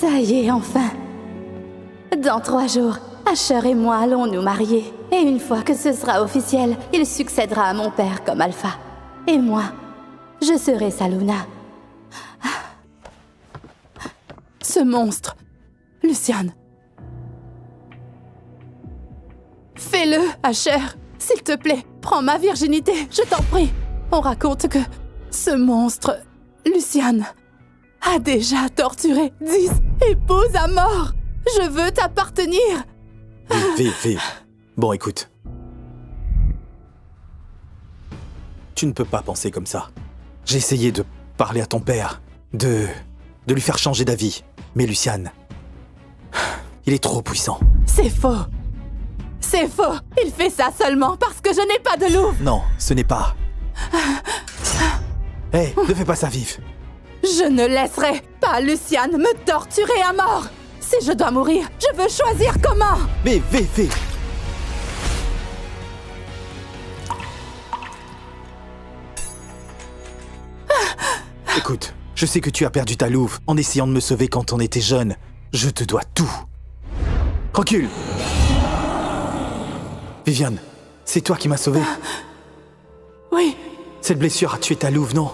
Ça y est, enfin. Dans 3 jours, Asher et moi allons nous marier. Et une fois que ce sera officiel, il succédera à mon père comme Alpha. Et moi, je serai sa Luna. Ce monstre, Lucian. Fais-le, Asher. S'il te plaît, prends ma virginité, je t'en prie. On raconte que ce monstre, Lucian, a déjà torturé 10 épouses à mort. Je veux t'appartenir. Vive. Bon, écoute. Tu ne peux pas penser comme ça. J'ai essayé de parler à ton père, de lui faire changer d'avis. Mais Lucian, il est trop puissant. C'est faux. C'est faux. Il fait ça seulement parce que je n'ai pas de louve. Non, ce n'est pas... Hé, ne fais pas ça, Vive. Je ne laisserai pas Lucian me torturer à mort. Si je dois mourir, je veux choisir comment. Vive. Écoute, je sais que tu as perdu ta louve en essayant de me sauver quand on était jeune. Je te dois tout. Recule. Viviane, c'est toi qui m'as sauvé. Oui. Cette blessure a tué ta louve, non?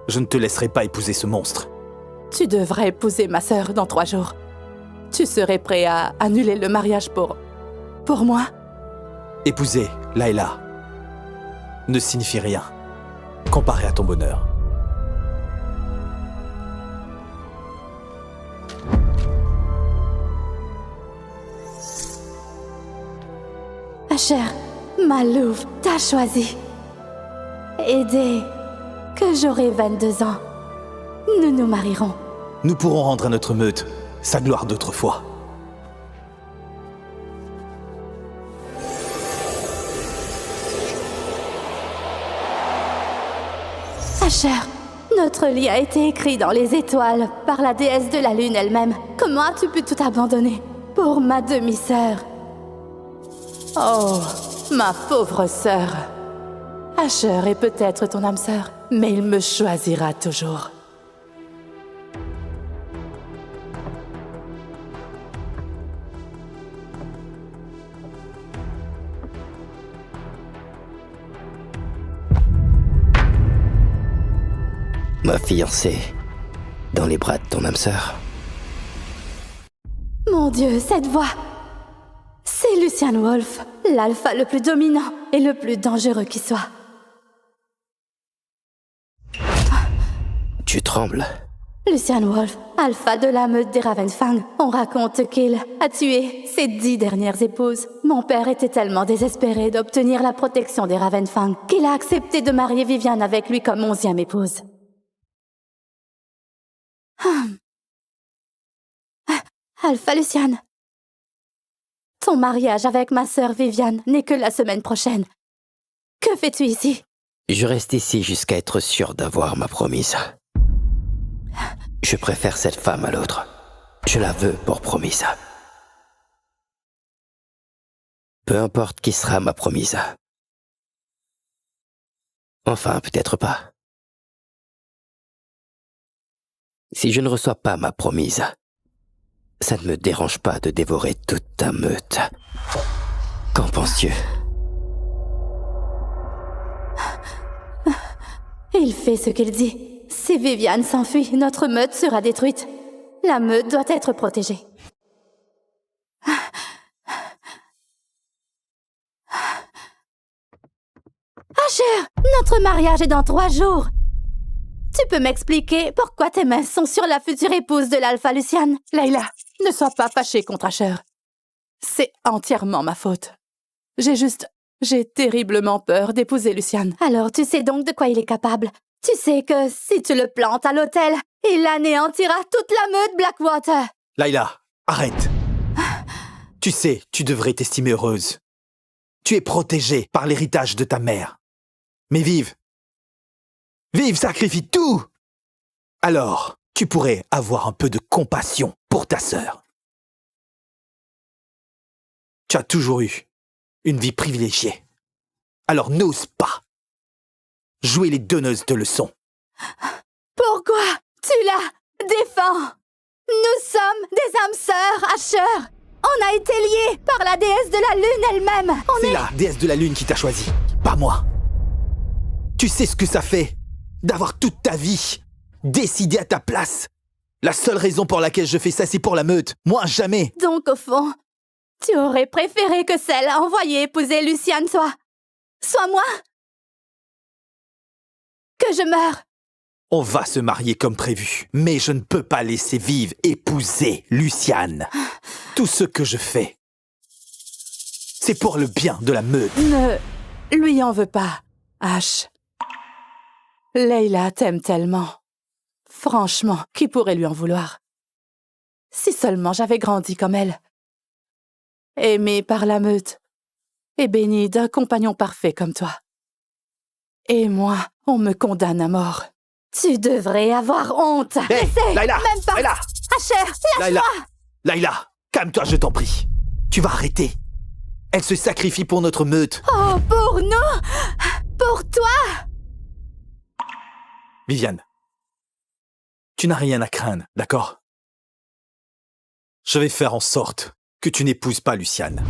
Je ne te laisserai pas épouser ce monstre. Tu devrais épouser ma sœur dans 3 jours. Tu serais prêt à annuler le mariage pour moi? Épouser Layla ne signifie rien comparé à ton bonheur. Asher, ma louve t'a choisi. Et dès que j'aurai 22 ans, nous nous marierons. Nous pourrons rendre à notre meute sa gloire d'autrefois. Asher, notre lit a été écrit dans les étoiles par la déesse de la lune elle-même. Comment as-tu pu tout abandonner pour ma demi-sœur? Oh, ma pauvre sœur. Asher est peut-être ton âme sœur, mais il me choisira toujours. Ma fiancée, dans les bras de ton âme sœur. Mon Dieu, cette voix! C'est Lucian Wolf, l'alpha le plus dominant et le plus dangereux qui soit. Tu trembles. Lucian Wolf, alpha de la meute des Ravenfang. On raconte qu'il a tué ses 10 dernières épouses. Mon père était tellement désespéré d'obtenir la protection des Ravenfang qu'il a accepté de marier Viviane avec lui comme 11e épouse. Alpha Lucian, ton mariage avec ma sœur Viviane n'est que la semaine prochaine. Que fais-tu ici? Je reste ici jusqu'à être sûr d'avoir ma promise. Je préfère cette femme à l'autre. Je la veux pour promise. Peu importe qui sera ma promise. Enfin, peut-être pas. Si je ne reçois pas ma promise, ça ne me dérange pas de dévorer toute ta meute. Qu'en penses-tu? Il fait ce qu'il dit. Si Viviane s'enfuit, notre meute sera détruite. La meute doit être protégée. Asher, notre mariage est dans 3 jours. Tu peux m'expliquer pourquoi tes mains sont sur la future épouse de l'Alpha Lucian? Layla, ne sois pas fâchée contre Asher. C'est entièrement ma faute. J'ai terriblement peur d'épouser Lucian. Alors tu sais donc de quoi il est capable. Tu sais que si tu le plantes à l'hôtel, il anéantira toute la meute Blackwater. Layla, arrête. Tu sais, tu devrais t'estimer heureuse. Tu es protégée par l'héritage de ta mère. Mais Vive sacrifie tout. Alors, tu pourrais avoir un peu de compassion pour ta sœur. Tu as toujours eu une vie privilégiée. Alors n'ose pas jouer les donneuses de leçons. Pourquoi tu la défends? Nous sommes des âmes sœurs, Asher. On a été liés par la déesse de la lune elle-même. C'est la déesse de la lune qui t'a choisi, pas moi. Tu sais ce que ça fait d'avoir toute ta vie décidé à ta place. La seule raison pour laquelle je fais ça, c'est pour la meute. Moi, jamais. Donc, au fond, tu aurais préféré que celle envoyée épouser Luciane soit moi? Que je meure? On va se marier comme prévu, mais je ne peux pas laisser vivre épouser Luciane. Tout ce que je fais, c'est pour le bien de la meute. Ne lui en veux pas, Ash. Layla t'aime tellement. Franchement, qui pourrait lui en vouloir? Si seulement j'avais grandi comme elle. Aimée par la meute. Et bénie d'un compagnon parfait comme toi. Et moi, on me condamne à mort. Tu devrais avoir honte. Hé, Essaie, Layla, même pas. Layla, Asher, Layla, lâche-moi. Layla, calme-toi, je t'en prie. Tu vas arrêter. Elle se sacrifie pour notre meute. Oh, pour nous? Pour toi? Viviane, tu n'as rien à craindre, d'accord? Je vais faire en sorte que tu n'épouses pas Luciane.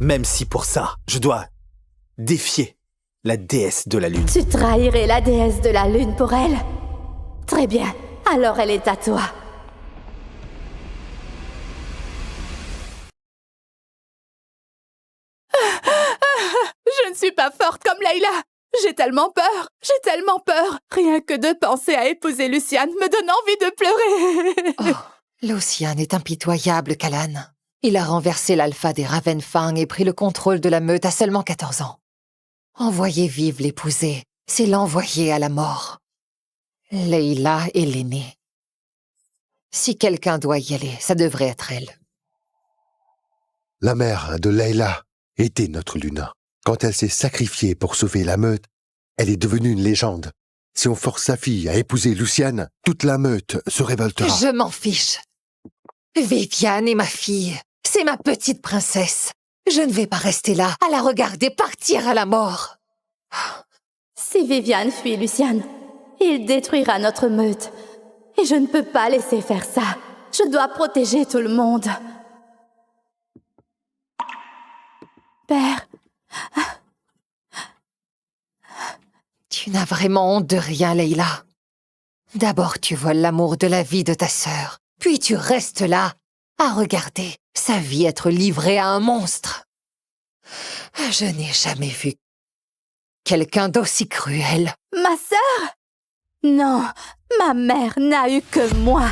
Même si pour ça, je dois défier la déesse de la lune. Tu trahirais la déesse de la lune pour elle? Très bien, alors elle est à toi. Je ne suis pas forte comme Layla. J'ai tellement peur. Rien que de penser à épouser Luciane me donne envie de pleurer. Oh, Luciane est impitoyable, Callan. Il a renversé l'alpha des Ravenfang et pris le contrôle de la meute à seulement 14 ans. Envoyer vivre l'épouser, c'est l'envoyer à la mort. Layla est l'aînée. Si quelqu'un doit y aller, ça devrait être elle. La mère de Layla était notre Luna. Quand elle s'est sacrifiée pour sauver la meute, elle est devenue une légende. Si on force sa fille à épouser Luciane, toute la meute se révoltera. Je m'en fiche. Viviane est ma fille. C'est ma petite princesse. Je ne vais pas rester là à la regarder partir à la mort. Si Viviane fuit Luciane, il détruira notre meute. Et je ne peux pas laisser faire ça. Je dois protéger tout le monde. Père, Tu n'as vraiment honte de rien, Layla. D'abord, tu voles l'amour de la vie de ta sœur. Puis tu restes là, à regarder sa vie être livrée à un monstre. Je n'ai jamais vu quelqu'un d'aussi cruel. ma sœur? Non, ma mère n'a eu que moi.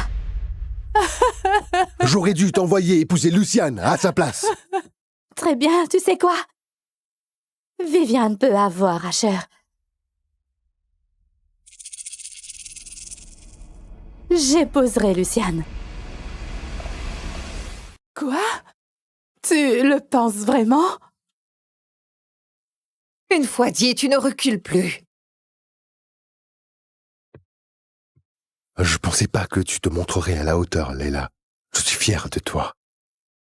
J'aurais dû t'envoyer épouser Luciane à sa place. Très bien, tu sais quoi? Viviane peut avoir Asher. J'épouserai Luciane. Quoi? Tu le penses vraiment? Une fois dit, tu ne recules plus. Je pensais pas que tu te montrerais à la hauteur, Layla. Je suis fier de toi.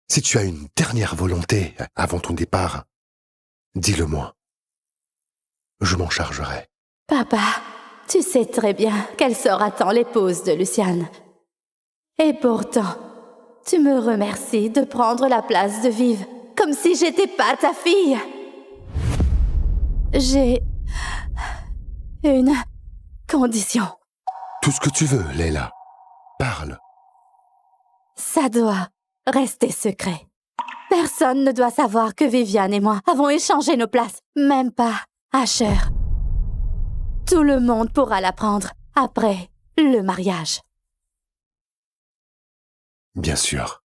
Si tu as une dernière volonté avant ton départ, dis-le-moi. Je m'en chargerai. Papa, tu sais très bien qu'elle sera tant l'épouse de Luciane. Et pourtant, tu me remercies de prendre la place de Vive, comme si j'étais pas ta fille. J'ai une condition. Tout ce que tu veux, Layla. Parle. Ça doit rester secret. Personne ne doit savoir que Viviane et moi avons échangé nos places, même pas Asher. Tout le monde pourra l'apprendre après le mariage. Bien sûr.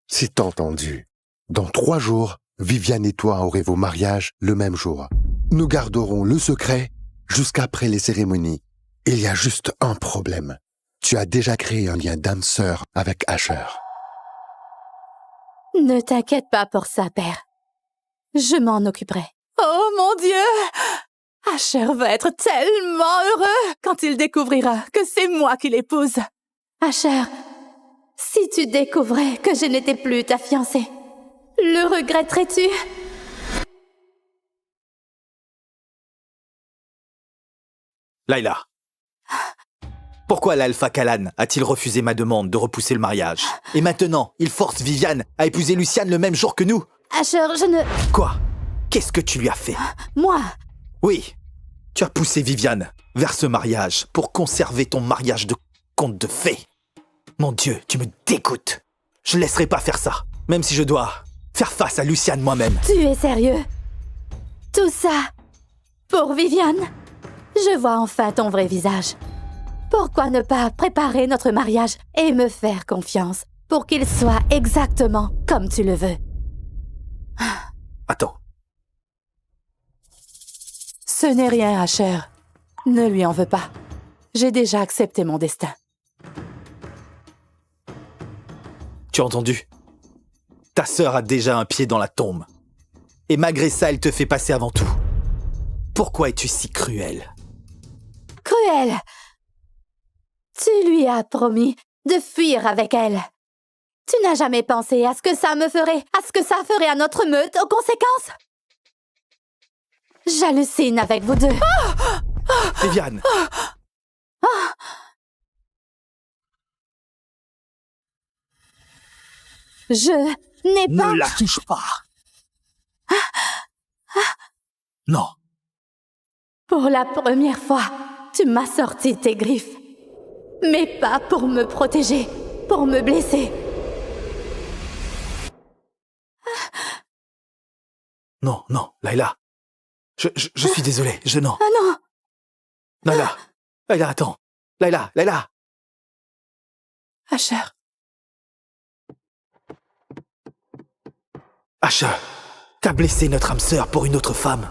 C'est entendu. Dans 3 jours, Viviane et toi aurez vos mariages le même jour. Nous garderons le secret jusqu'après les cérémonies. Il y a juste un problème. Tu as déjà créé un lien d'âme sœur avec Asher. Ne t'inquiète pas pour ça, père. Je m'en occuperai. Oh mon Dieu! Asher va être tellement heureux quand il découvrira que c'est moi qui l'épouse. Asher, si tu découvrais que je n'étais plus ta fiancée, le regretterais-tu? Layla, Pourquoi l'Alpha Kalan a-t-il refusé ma demande de repousser le mariage? Et maintenant, il force Viviane à épouser Luciane le même jour que nous? Asher, je ne... Quoi? Qu'est-ce que tu lui as fait? Moi, Oui, tu as poussé Viviane vers ce mariage pour conserver ton mariage de conte de fées. Mon Dieu, tu me dégoûtes. Je laisserai pas faire ça, même si je dois faire face à Luciane moi-même. tu es sérieux? Tout ça pour Viviane? Je vois enfin ton vrai visage. Pourquoi ne pas préparer notre mariage et me faire confiance pour qu'il soit exactement comme tu le veux? Attends, Ce n'est rien, Asher. Ne lui en veux pas. J'ai déjà accepté mon destin. tu as entendu? Ta sœur a déjà un pied dans la tombe. Et malgré ça, elle te fait passer avant tout. Pourquoi es-tu si cruel? Cruel! Tu lui as promis de fuir avec elle. Tu n'as jamais pensé à ce que ça me ferait, à ce que ça ferait à notre meute aux conséquences? J'hallucine avec vous deux. Viviane! Je n'ai pas... Ne la touche pas! Non, Pour la première fois, tu m'as sorti tes griffes. Mais pas pour me protéger, pour me blesser. non, non, Layla. Je suis désolé, non. Ah non! Layla, attends. Layla. Asher, Asher, t'as blessé notre âme sœur pour une autre femme.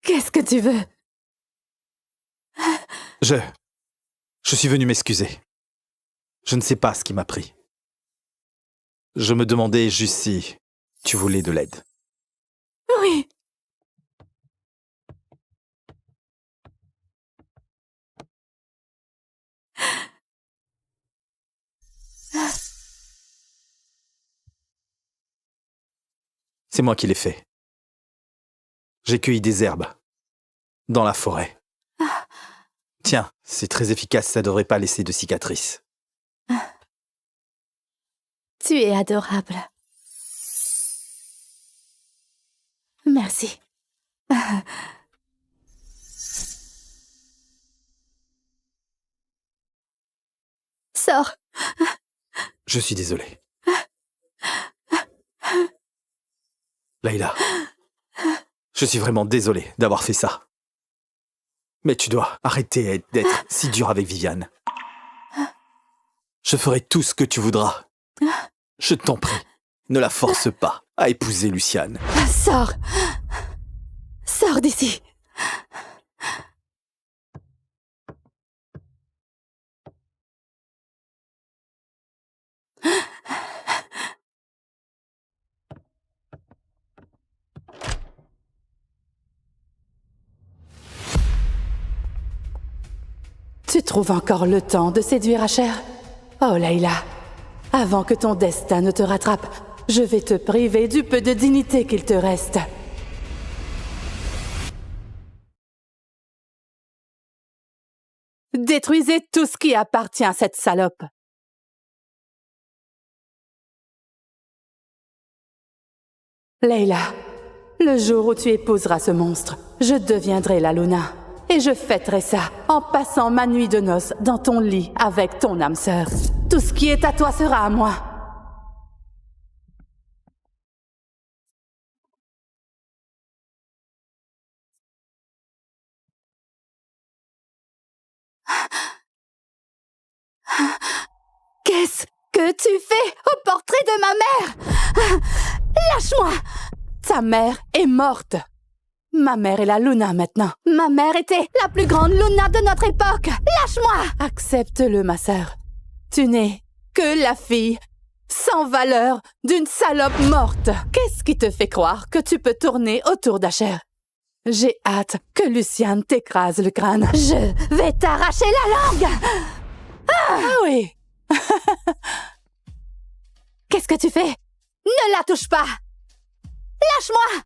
Qu'est-ce que tu veux? Je suis venu m'excuser. Je ne sais pas ce qui m'a pris. Je me demandais juste si tu voulais de l'aide. Oui. C'est moi qui l'ai fait. J'ai cueilli des herbes. Dans la forêt. Tiens, c'est très efficace, ça devrait pas laisser de cicatrices. Tu es adorable. Merci. Sors. Je suis désolé. Layla, je suis vraiment désolé d'avoir fait ça. Mais tu dois arrêter d'être si dur avec Viviane. Je ferai tout ce que tu voudras. Je t'en prie, ne la force pas à épouser Luciane. Sors. Sors d'ici. tu trouves encore le temps de séduire Asher? Oh Layla, avant que ton destin ne te rattrape, je vais te priver du peu de dignité qu'il te reste. Détruisez tout ce qui appartient à cette salope. Layla, le jour où tu épouseras ce monstre, je deviendrai la Luna. Et je fêterai ça en passant ma nuit de noces dans ton lit avec ton âme sœur. Tout ce qui est à toi sera à moi. Qu'est-ce que tu fais au portrait de ma mère? Lâche-moi! Ta mère est morte. Ma mère est la Luna maintenant. Ma mère était la plus grande Luna de notre époque. Lâche-moi! Accepte-le, ma sœur. Tu n'es que la fille sans valeur d'une salope morte. Qu'est-ce qui te fait croire que tu peux tourner autour d'Asher? J'ai hâte que Luciane t'écrase le crâne. Je vais t'arracher la langue! Ah oui. Qu'est-ce que tu fais? Ne la touche pas! Lâche-moi!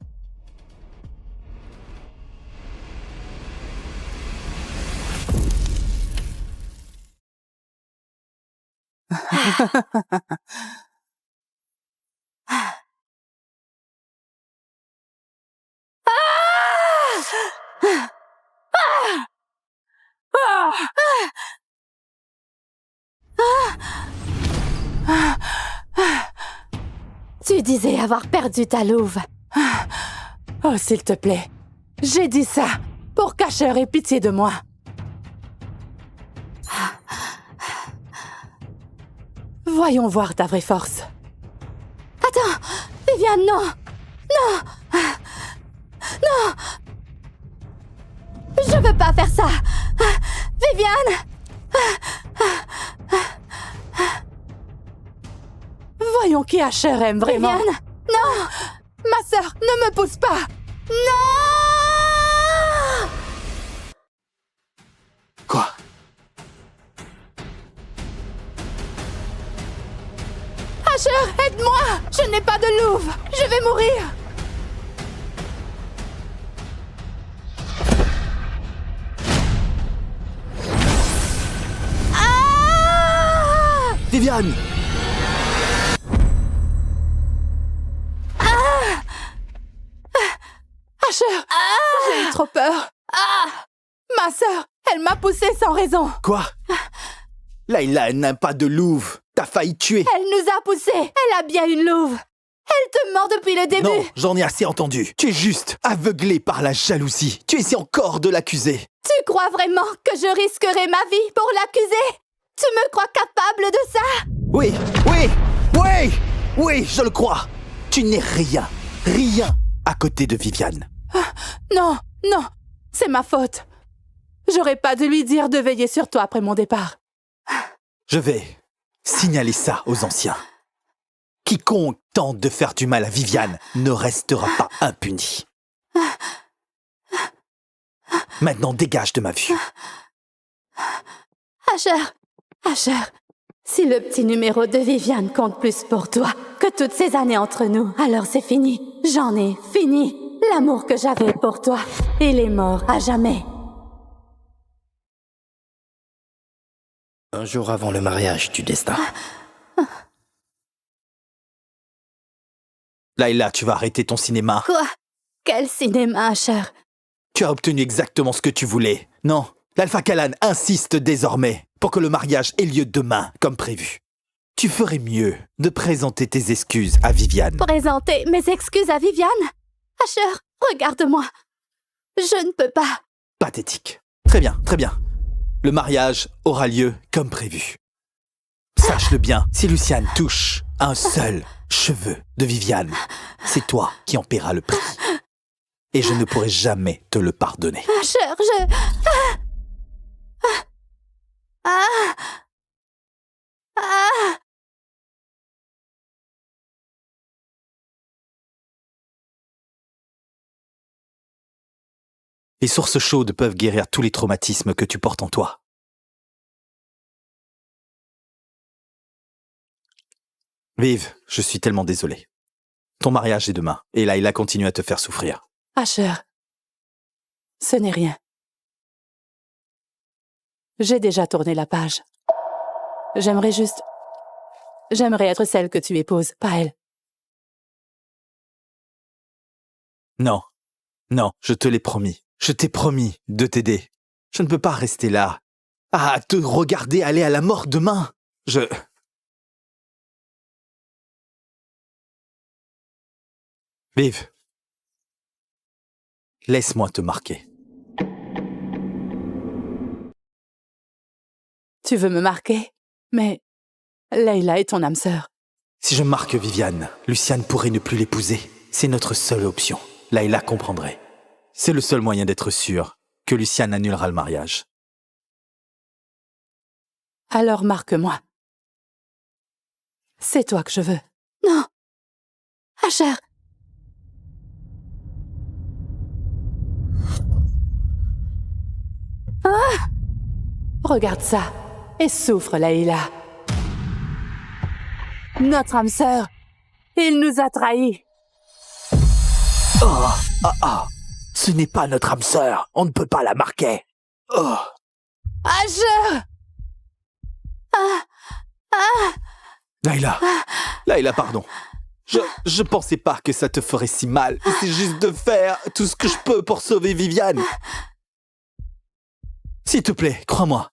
Tu disais avoir perdu ta louve. Oh, s'il te plaît. J'ai dit ça pour qu'Asher ait pitié de moi. Voyons voir ta vraie force. Attends! Viviane, non! Non! Non! Je veux pas faire ça! Viviane! Voyons qui Asher aime vraiment. Viviane! Non! Ma sœur, ne me pousse pas! Non! Quoi? Asher, aide-moi! Je n'ai pas de louve! Je vais mourir! Viviane! Asher! J'ai eu trop peur! Ma sœur, elle m'a poussée sans raison! Quoi? Layla, elle n'a pas de louve. T'as failli tuer. Elle nous a poussés! Elle a bien une louve! Elle te ment depuis le début! Non, j'en ai assez entendu. Tu es juste aveuglé par la jalousie. Tu essaies encore de l'accuser. Tu crois vraiment que je risquerai ma vie pour l'accuser? Tu me crois capable de ça? Oui, oui, oui, oui, je le crois. Tu n'es rien, rien à côté de Viviane. Non, non, c'est ma faute. J'aurais pas dû lui dire de veiller sur toi après mon départ. Je vais signaler ça aux anciens. Quiconque tente de faire du mal à Viviane ne restera pas impuni. Maintenant, dégage de ma vue. Asher, si le petit numéro de Viviane compte plus pour toi que toutes ces années entre nous, alors c'est fini. J'en ai fini. L'amour que j'avais pour toi, il est mort à jamais. Un jour avant le mariage du destin. Layla, tu vas arrêter ton cinéma. Quoi? Quel cinéma, Asher? Tu as obtenu exactement ce que tu voulais. Non, l'Alpha Kalan insiste désormais pour que le mariage ait lieu demain, comme prévu. Tu ferais mieux de présenter tes excuses à Viviane. Présenter mes excuses à Viviane? Asher, regarde-moi. Je ne peux pas. Pathétique. Très bien, très bien. Le mariage aura lieu comme prévu. Sache-le bien, si Luciane touche un seul cheveu de Viviane, c'est toi qui en paieras le prix. Et je ne pourrai jamais te le pardonner. Asher, je... Les sources chaudes peuvent guérir tous les traumatismes que tu portes en toi. Vive, je suis tellement désolé. Ton mariage est demain, et Layla continue à te faire souffrir. Asher, ce n'est rien. J'ai déjà tourné la page. J'aimerais être celle que tu épouses, pas elle. Non, non, je te l'ai promis. Je t'ai promis de t'aider. Je ne peux pas rester là, à te regarder aller à la mort demain. Vive, laisse-moi te marquer. Tu veux me marquer? Mais Layla est ton âme sœur. Si je marque Viviane, Luciane pourrait ne plus l'épouser. C'est notre seule option. Layla comprendrait. C'est le seul moyen d'être sûr que Luciane annulera le mariage. Alors marque-moi. C'est toi que je veux. Non. Asher. Regarde ça. et souffre, Layla. Notre âme sœur, il nous a trahis. Ce n'est pas notre âme sœur. On ne peut pas la marquer. Oh. Asher! Layla, pardon. Je pensais pas que ça te ferait si mal. C'est juste de faire tout ce que je peux pour sauver Viviane. S'il te plaît, crois-moi.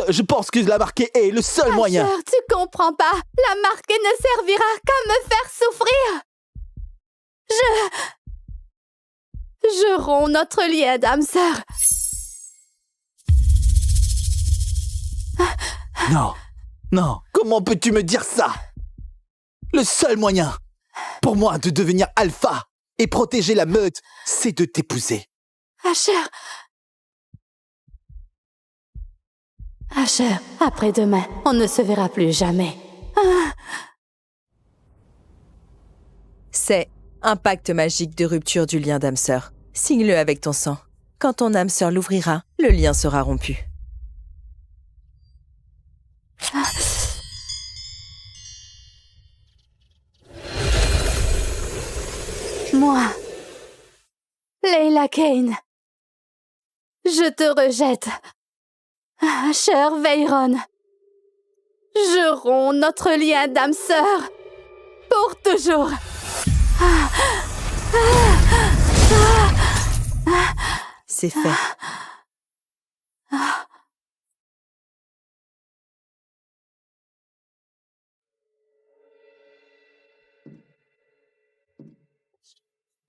Je pense que la marquer est le seul moyen. Asher, tu comprends pas. La marquée ne servira qu'à me faire souffrir. Je romps notre lien d'âme sœur. Non, comment peux-tu me dire ça? Le seul moyen pour moi de devenir alpha et protéger la meute, c'est de t'épouser. Asher, après-demain, on ne se verra plus jamais. C'est un pacte magique de rupture du lien d'âme sœur. Signe-le avec ton sang. Quand ton âme sœur l'ouvrira, le lien sera rompu. Moi, Layla Kane, je te rejette. Asher Veyron, je romps notre lien d'âme sœur pour toujours. C'est fait.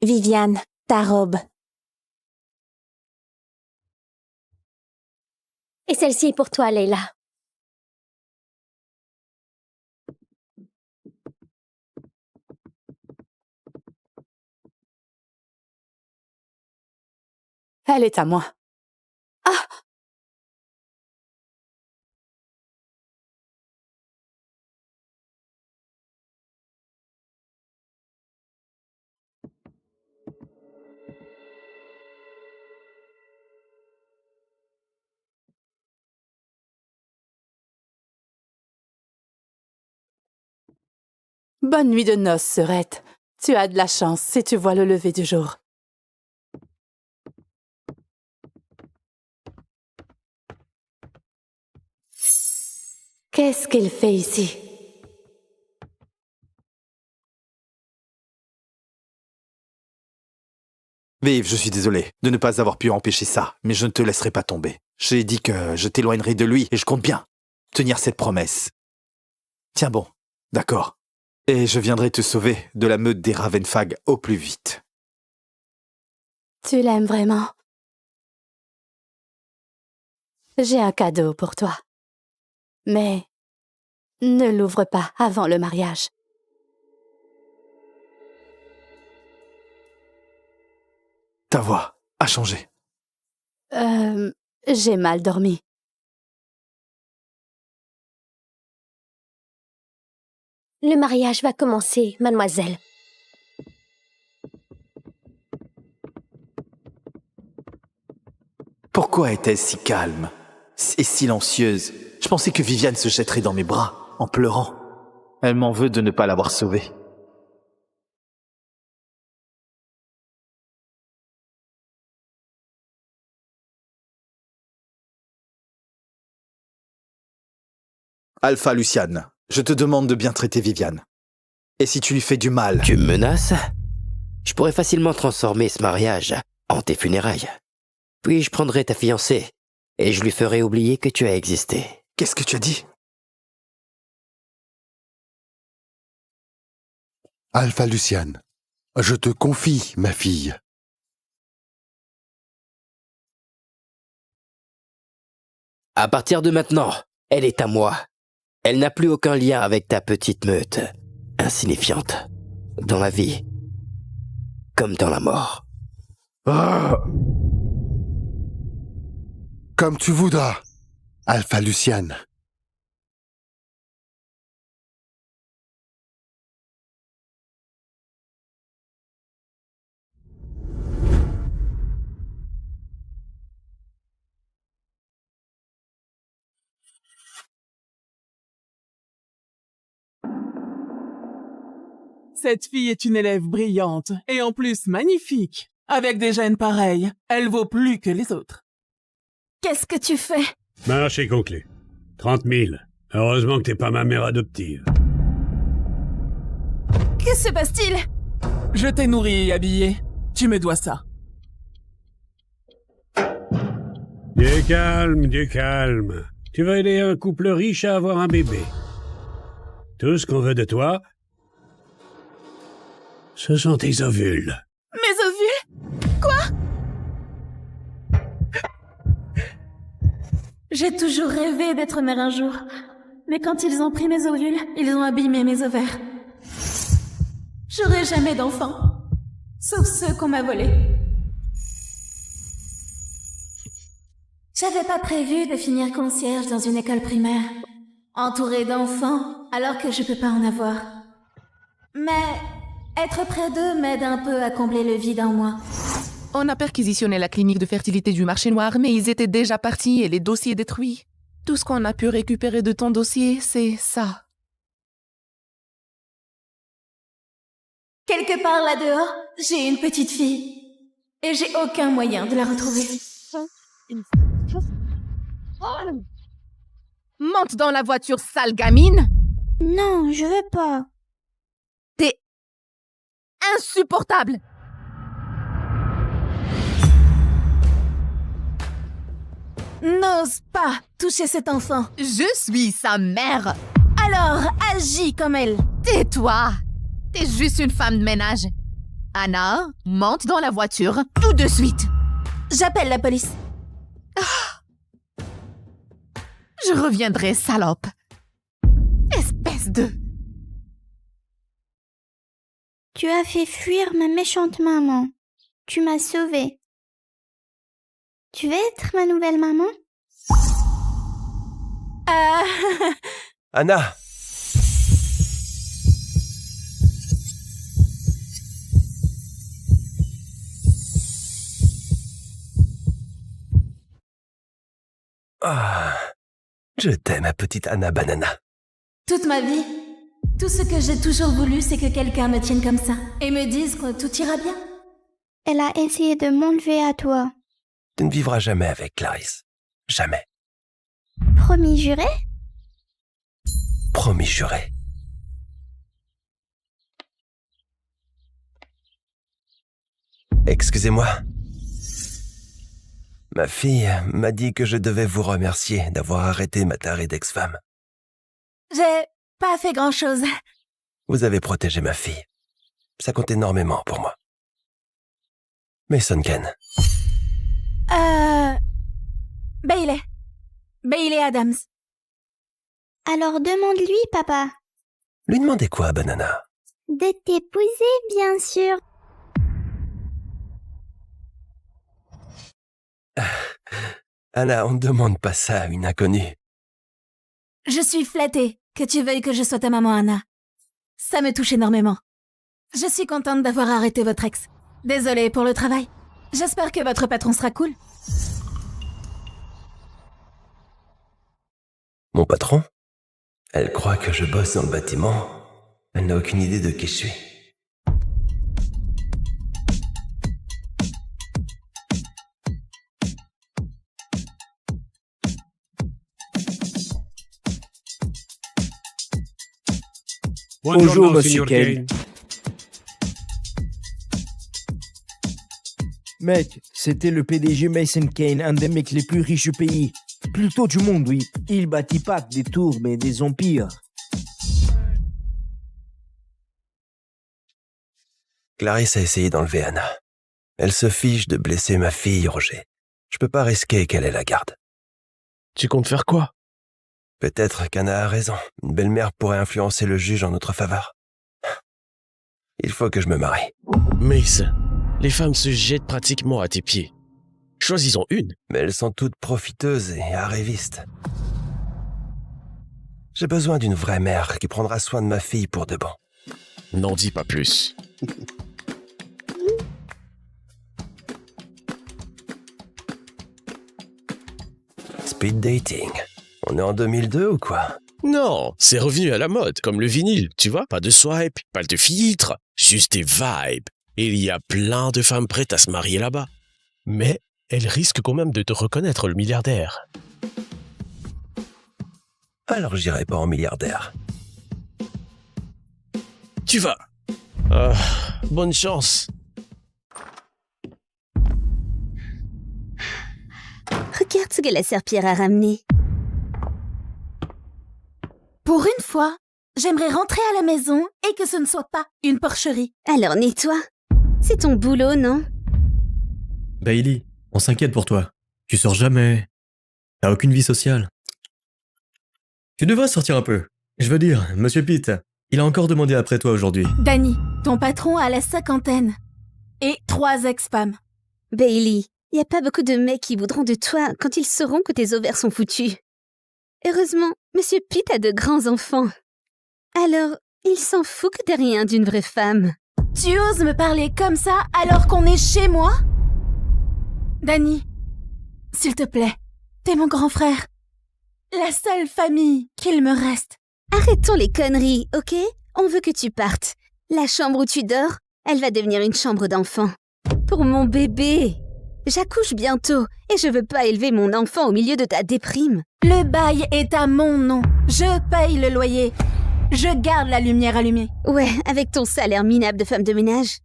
Viviane, ta robe. Et celle-ci est pour toi, Layla. Elle est à moi. Bonne nuit de noces, sœurette. Tu as de la chance si tu vois le lever du jour. Qu'est-ce qu'il fait ici? Vive, je suis désolé de ne pas avoir pu empêcher ça, mais je ne te laisserai pas tomber. J'ai dit que je t'éloignerai de lui et je compte bien tenir cette promesse. Tiens bon, d'accord. Et je viendrai te sauver de la meute des Ravenfang au plus vite. Tu l'aimes vraiment? J'ai un cadeau pour toi. Mais ne l'ouvre pas avant le mariage. Ta voix a changé. J'ai mal dormi. Le mariage va commencer, mademoiselle. Pourquoi est-elle si calme et silencieuse? Je pensais que Viviane se jetterait dans mes bras, en pleurant. Elle m'en veut de ne pas l'avoir sauvée. Alpha Luciane, je te demande de bien traiter Viviane. Et si tu lui fais du mal... Tu me menaces? Je pourrais facilement transformer ce mariage en tes funérailles. Puis je prendrai ta fiancée et je lui ferai oublier que tu as existé. Qu'est-ce que tu as dit? Alpha Luciane, je te confie, ma fille. À partir de maintenant, elle est à moi. Elle n'a plus aucun lien avec ta petite meute, insignifiante, dans la vie, comme dans la mort. Comme tu voudras, Alpha Luciane. Cette fille est une élève brillante et en plus magnifique. Avec des gènes pareils, elle vaut plus que les autres. Qu'est-ce que tu fais? Marché conclu. 30 000. Heureusement que t'es pas ma mère adoptive. Que se passe-t-il? Je t'ai nourri et habillé. Tu me dois ça. Du calme, du calme. Tu vas aider un couple riche à avoir un bébé. Tout ce qu'on veut de toi, ce sont tes ovules. Mes ovules? Quoi? J'ai toujours rêvé d'être mère un jour. Mais quand ils ont pris mes ovules, ils ont abîmé mes ovaires. J'aurai jamais d'enfants. Sauf ceux qu'on m'a volés. J'avais pas prévu de finir concierge dans une école primaire, entourée d'enfants, alors que je peux pas en avoir. Mais être près d'eux m'aide un peu à combler le vide en moi. On a perquisitionné la clinique de fertilité du marché noir, mais ils étaient déjà partis et les dossiers détruits. Tout ce qu'on a pu récupérer de ton dossier, c'est ça. Quelque part là-dehors, j'ai une petite fille. Et j'ai aucun moyen de la retrouver. Monte dans la voiture, sale gamine! Non, je veux pas. T'es insupportable! N'ose pas toucher cet enfant. Je suis sa mère! Alors, agis comme elle. Tais-toi! T'es juste une femme de ménage. Anna, monte dans la voiture, tout de suite! J'appelle la police. Je reviendrai, salope! Espèce de... Tu as fait fuir ma méchante maman. Tu m'as sauvée. Tu veux être ma nouvelle maman? Anna! Ah, je t'aime, ma petite Anna Banana. Toute ma vie, tout ce que j'ai toujours voulu, c'est que quelqu'un me tienne comme ça et me dise que tout ira bien. Elle a essayé de m'enlever à toi. Tu ne vivras jamais avec Clarisse. Jamais. Promis juré? Promis juré. Excusez-moi. Ma fille m'a dit que je devais vous remercier d'avoir arrêté ma tarée d'ex-femme. J'ai pas fait grand-chose. Vous avez protégé ma fille. Ça compte énormément pour moi. Mason Ken. Bailey. Bailey Adams. Alors demande-lui, papa. Lui demandez quoi, Banana? De t'épouser, bien sûr. Anna, on ne demande pas ça à une inconnue. Je suis flattée que tu veuilles que je sois ta maman, Anna. Ça me touche énormément. Je suis contente d'avoir arrêté votre ex. Désolée pour le travail. J'espère que votre patron sera cool. Mon patron? Elle croit que je bosse dans le bâtiment. Elle n'a aucune idée de qui je suis. Bonjour, Monsieur Kane. Mec, c'était le PDG Mason Kane, un des mecs les plus riches du pays. Plutôt du monde, oui. Il bâtit pas que des tours, mais des empires. Clarisse a essayé d'enlever Anna. Elle se fiche de blesser ma fille, Roger. Je peux pas risquer qu'elle ait la garde. Tu comptes faire quoi? Peut-être qu'Anna a raison. Une belle-mère pourrait influencer le juge en notre faveur. Il faut que je me marie. Mason, les femmes se jettent pratiquement à tes pieds. Choisis-en une. Mais elles sont toutes profiteuses et arrivistes. J'ai besoin d'une vraie mère qui prendra soin de ma fille pour de bon. N'en dis pas plus. Speed dating. On est en 2002 ou quoi? Non, c'est revenu à la mode, comme le vinyle, tu vois. Pas de swipe, pas de filtre, juste des vibes. Et il y a plein de femmes prêtes à se marier là-bas. Mais elles risquent quand même de te reconnaître, le milliardaire. Alors j'irai pas en milliardaire. Tu vas. Bonne chance. Regarde ce que la serpillère a ramené. Pour une fois, j'aimerais rentrer à la maison et que ce ne soit pas une porcherie. Alors nettoie. C'est ton boulot, non? Bailey, on s'inquiète pour toi. Tu sors jamais. T'as aucune vie sociale. Tu devrais sortir un peu. Je veux dire, Monsieur Pitt, il a encore demandé après toi aujourd'hui. Danny, ton patron a la 50aine. Et 3 ex-femmes. Bailey, y a pas beaucoup de mecs qui voudront de toi quand ils sauront que tes ovaires sont foutus. Heureusement, Monsieur Pitt a de grands enfants. Alors, il s'en fout que t'aies rien d'une vraie femme. Tu oses me parler comme ça alors qu'on est chez moi? Danny, s'il te plaît, t'es mon grand frère. La seule famille qu'il me reste. Arrêtons les conneries, ok? On veut que tu partes. La chambre où tu dors, elle va devenir une chambre d'enfant. Pour mon bébé. J'accouche bientôt et je veux pas élever mon enfant au milieu de ta déprime. Le bail est à mon nom. Je paye le loyer. Je garde la lumière allumée. Ouais, avec ton salaire minable de femme de ménage.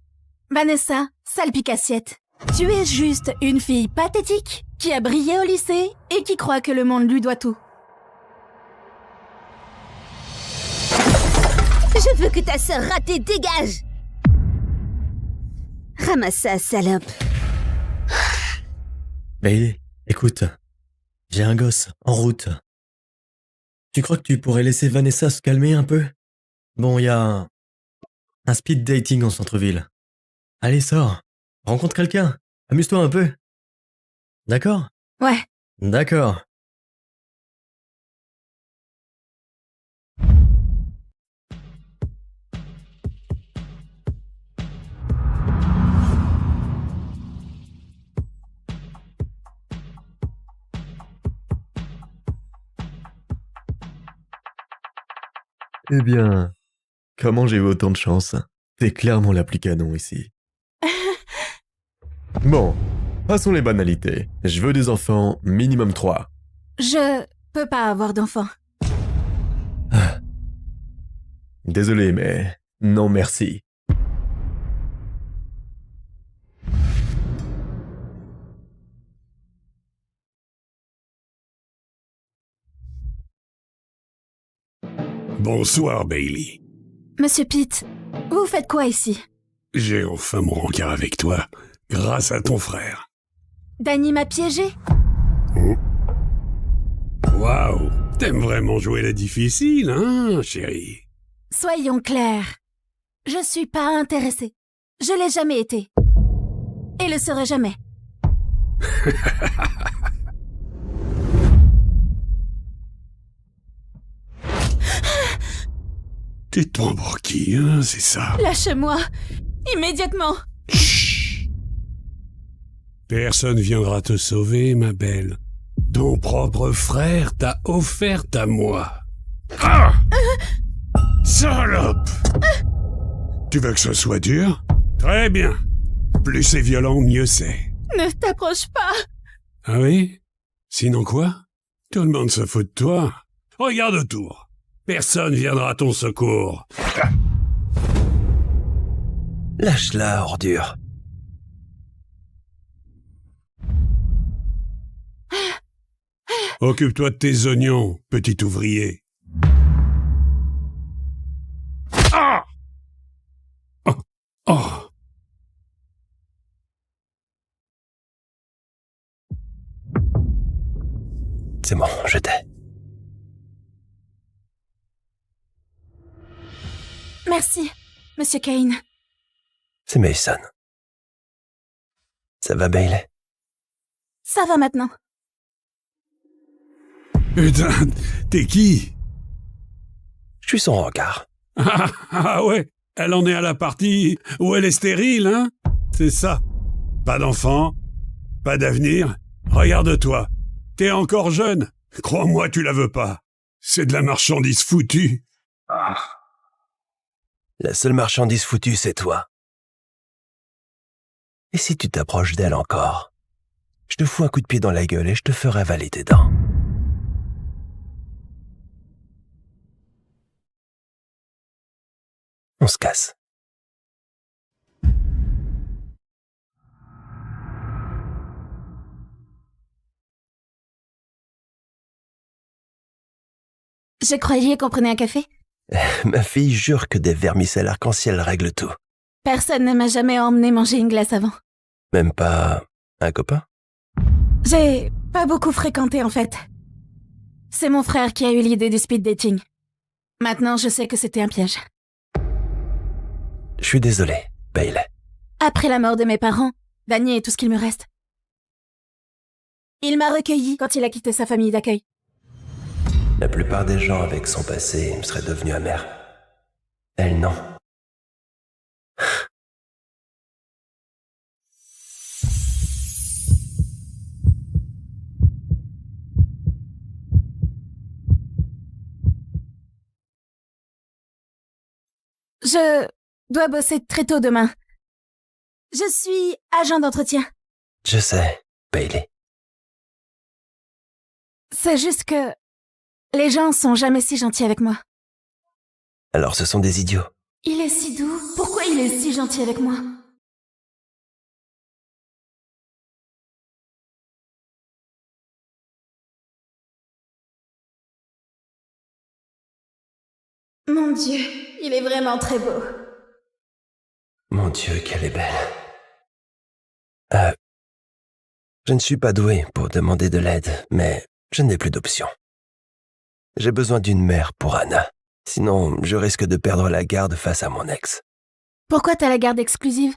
Vanessa, salpicassiette. Tu es juste une fille pathétique qui a brillé au lycée et qui croit que le monde lui doit tout. Je veux que ta sœur ratée dégage. Ramasse ça, salope. Bailey, écoute. J'ai un gosse, en route. Tu crois que tu pourrais laisser Vanessa se calmer un peu? Bon, il y a un speed dating en centre-ville. Allez, sors. Rencontre quelqu'un. Amuse-toi un peu. D'accord? Ouais. D'accord. Eh bien, comment j'ai eu autant de chance? T'es clairement la plus canon ici. Bon, passons les banalités. Je veux des enfants, minimum 3. Je peux pas avoir d'enfant. Désolé, mais non merci. Bonsoir, Bailey. Monsieur Pitt, vous faites quoi ici? J'ai enfin mon rencard avec toi, grâce à ton frère. Danny m'a piégé? Waouh, t'aimes vraiment jouer la difficile, hein, chérie? Soyons clairs. Je suis pas intéressée. Je l'ai jamais été. Et le serai jamais. Tu te prends pour qui, hein, c'est ça? Lâche-moi. Immédiatement. Chut. Personne viendra te sauver, ma belle. Ton propre frère t'a offerte à moi. Ah! Salope! Tu veux que ce soit dur? Très bien. Plus c'est violent, mieux c'est. Ne t'approche pas. Ah oui? Sinon quoi? Tout le monde se fout de toi. Regarde autour. Personne viendra à ton secours. Lâche-la, ordure. Occupe-toi de tes oignons, petit ouvrier. Ah! Oh! Oh! C'est bon, je t'ai. Merci, Monsieur Kane. C'est Mason. Ça va, Bailey? Ça va maintenant. Putain, t'es qui? Je suis son rencard. Ah ouais, elle en est à la partie où elle est stérile, hein? C'est ça. Pas d'enfant, pas d'avenir. Regarde-toi, t'es encore jeune. Crois-moi, tu la veux pas. C'est de la marchandise foutue. La seule marchandise foutue, c'est toi. Et si tu t'approches d'elle encore, je te fous un coup de pied dans la gueule et je te ferai avaler tes dents. On se casse. Je croyais qu'on prenait un café. Ma fille jure que des vermicelles arc-en-ciel règlent tout. Personne ne m'a jamais emmené manger une glace avant. Même pas un copain? J'ai pas beaucoup fréquenté en fait. C'est mon frère qui a eu l'idée du speed dating. Maintenant, je sais que c'était un piège. Je suis désolé, Bailey. Après la mort de mes parents, Danny est tout ce qu'il me reste. Il m'a recueilli quand il a quitté sa famille d'accueil. La plupart des gens avec son passé seraient devenus amers. Elle, non. Je dois bosser très tôt demain. Je suis agent d'entretien. Je sais, Bailey. C'est juste que les gens sont jamais si gentils avec moi. Alors ce sont des idiots. Il est si doux. Pourquoi il est si gentil avec moi? Mon Dieu, il est vraiment très beau. Mon Dieu, qu'elle est belle. Je ne suis pas doué pour demander de l'aide, mais je n'ai plus d'option. J'ai besoin d'une mère pour Anna. Sinon, je risque de perdre la garde face à mon ex. Pourquoi t'as la garde exclusive?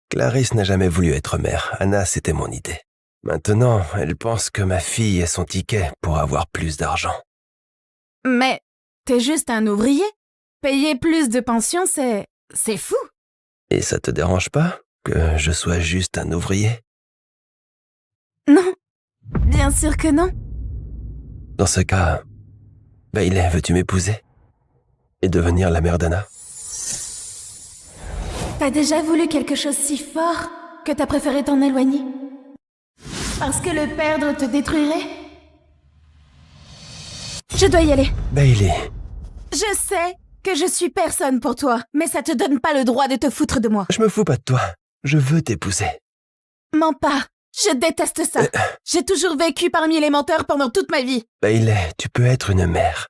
Clarisse n'a jamais voulu être mère. Anna, c'était mon idée. Maintenant, elle pense que ma fille est son ticket pour avoir plus d'argent. Mais t'es juste un ouvrier. Payer plus de pension, c'est fou. Et ça te dérange pas que je sois juste un ouvrier? Non, bien sûr que non. Dans ce cas, Bailey, veux-tu m'épouser? Et devenir la mère d'Anna? T'as déjà voulu quelque chose si fort que t'as préféré t'en éloigner? Parce que le perdre te détruirait? Je dois y aller. Bailey. Je sais que je suis personne pour toi, mais ça te donne pas le droit de te foutre de moi. Je me fous pas de toi. Je veux t'épouser. Mens pas. Je déteste ça. J'ai toujours vécu parmi les menteurs pendant toute ma vie. Bailey, tu peux être une mère.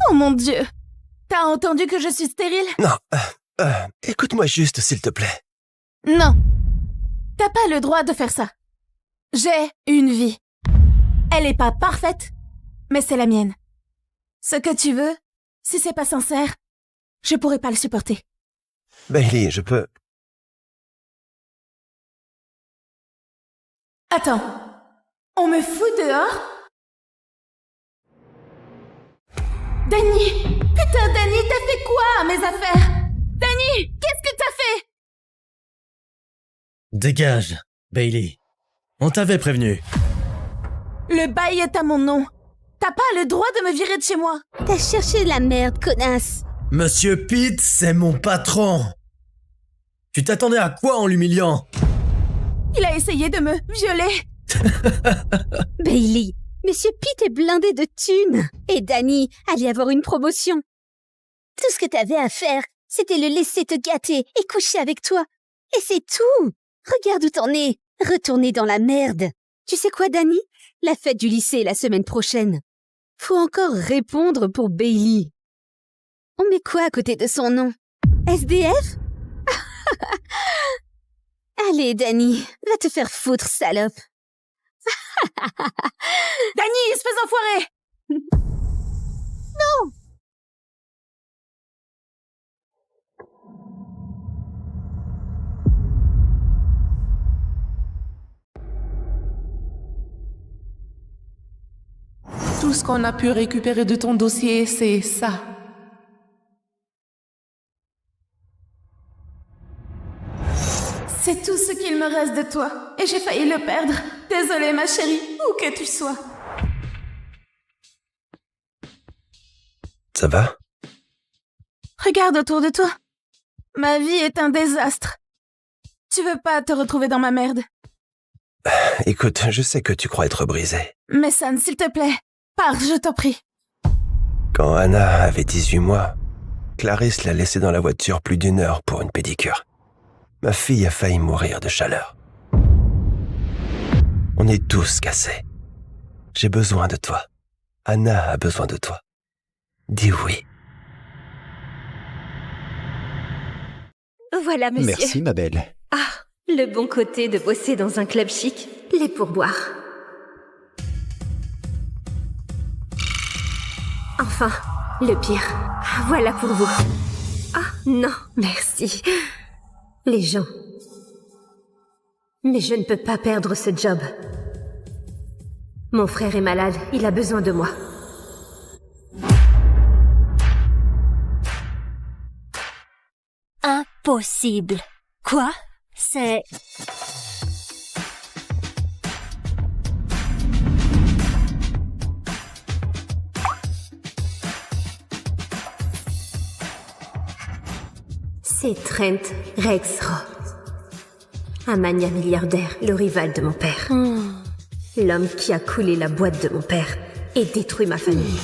Oh mon Dieu. T'as entendu que je suis stérile? Non. Écoute-moi juste, s'il te plaît. Non. T'as pas le droit de faire ça. J'ai une vie. Elle est pas parfaite, mais c'est la mienne. Ce que tu veux, si c'est pas sincère, je pourrais pas le supporter. Bailey, je peux... Attends. On me fout dehors? Danny! Putain, Danny, t'as fait quoi à mes affaires? Danny, qu'est-ce que t'as fait? Dégage, Bailey. On t'avait prévenu. Le bail est à mon nom. T'as pas le droit de me virer de chez moi. T'as cherché la merde, connasse. Monsieur Pitt, c'est mon patron. Tu t'attendais à quoi en l'humiliant? Il a essayé de me violer. Bailey, Monsieur Pitt est blindé de thunes. Et Danny allait avoir une promotion. Tout ce que t'avais à faire, c'était le laisser te gâter et coucher avec toi. Et c'est tout. Regarde où t'en es. Retourner dans la merde. Tu sais quoi, Danny? La fête du lycée est la semaine prochaine. Faut encore répondre pour Bailey. On met quoi à côté de son nom? SDF? Allez, Danny, va te faire foutre, salope. Danny, espèce d'enfoiré! Non! Tout ce qu'on a pu récupérer de ton dossier, c'est ça. C'est tout ce qu'il me reste de toi. Et j'ai failli le perdre. Désolée, ma chérie, où que tu sois. Ça va? Regarde autour de toi. Ma vie est un désastre. Tu veux pas te retrouver dans ma merde? Écoute, je sais que tu crois être brisé. Mais San, s'il te plaît, pars, je t'en prie. Quand Anna avait 18 mois, Clarisse l'a laissée dans la voiture plus d'1 heure pour une pédicure. Ma fille a failli mourir de chaleur. On est tous cassés. J'ai besoin de toi. Anna a besoin de toi. Dis oui. Voilà, monsieur. Merci, ma belle. Ah, le bon côté de bosser dans un club chic, les pourboires. Enfin, le pire. Voilà pour vous. Ah, non, merci. Les gens. Mais je ne peux pas perdre ce job. Mon frère est malade, il a besoin de moi. Impossible. Quoi? C'est... C'est Trent Rexroth. Un mania milliardaire, le rival de mon père. L'homme qui a coulé la boîte de mon père et détruit ma famille.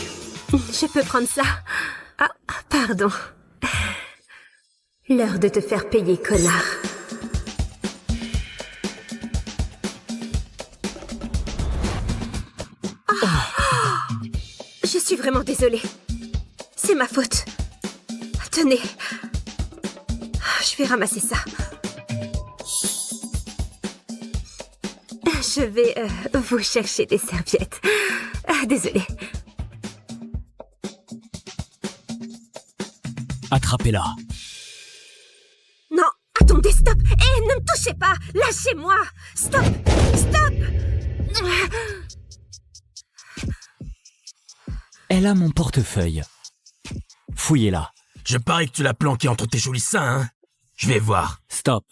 Je peux prendre ça? Ah, pardon. L'heure de te faire payer, connard. Je suis vraiment désolée. C'est ma faute. Tenez. Je vais ramasser ça. Je vais vous chercher des serviettes. Désolée. Attrapez-la. Non, attendez, stop. Ne me touchez pas. Lâchez-moi. Stop. Stop. Elle a mon portefeuille. Fouillez-la. Je parie que tu l'as planqué entre tes jolis seins, hein? Je vais voir. Stop.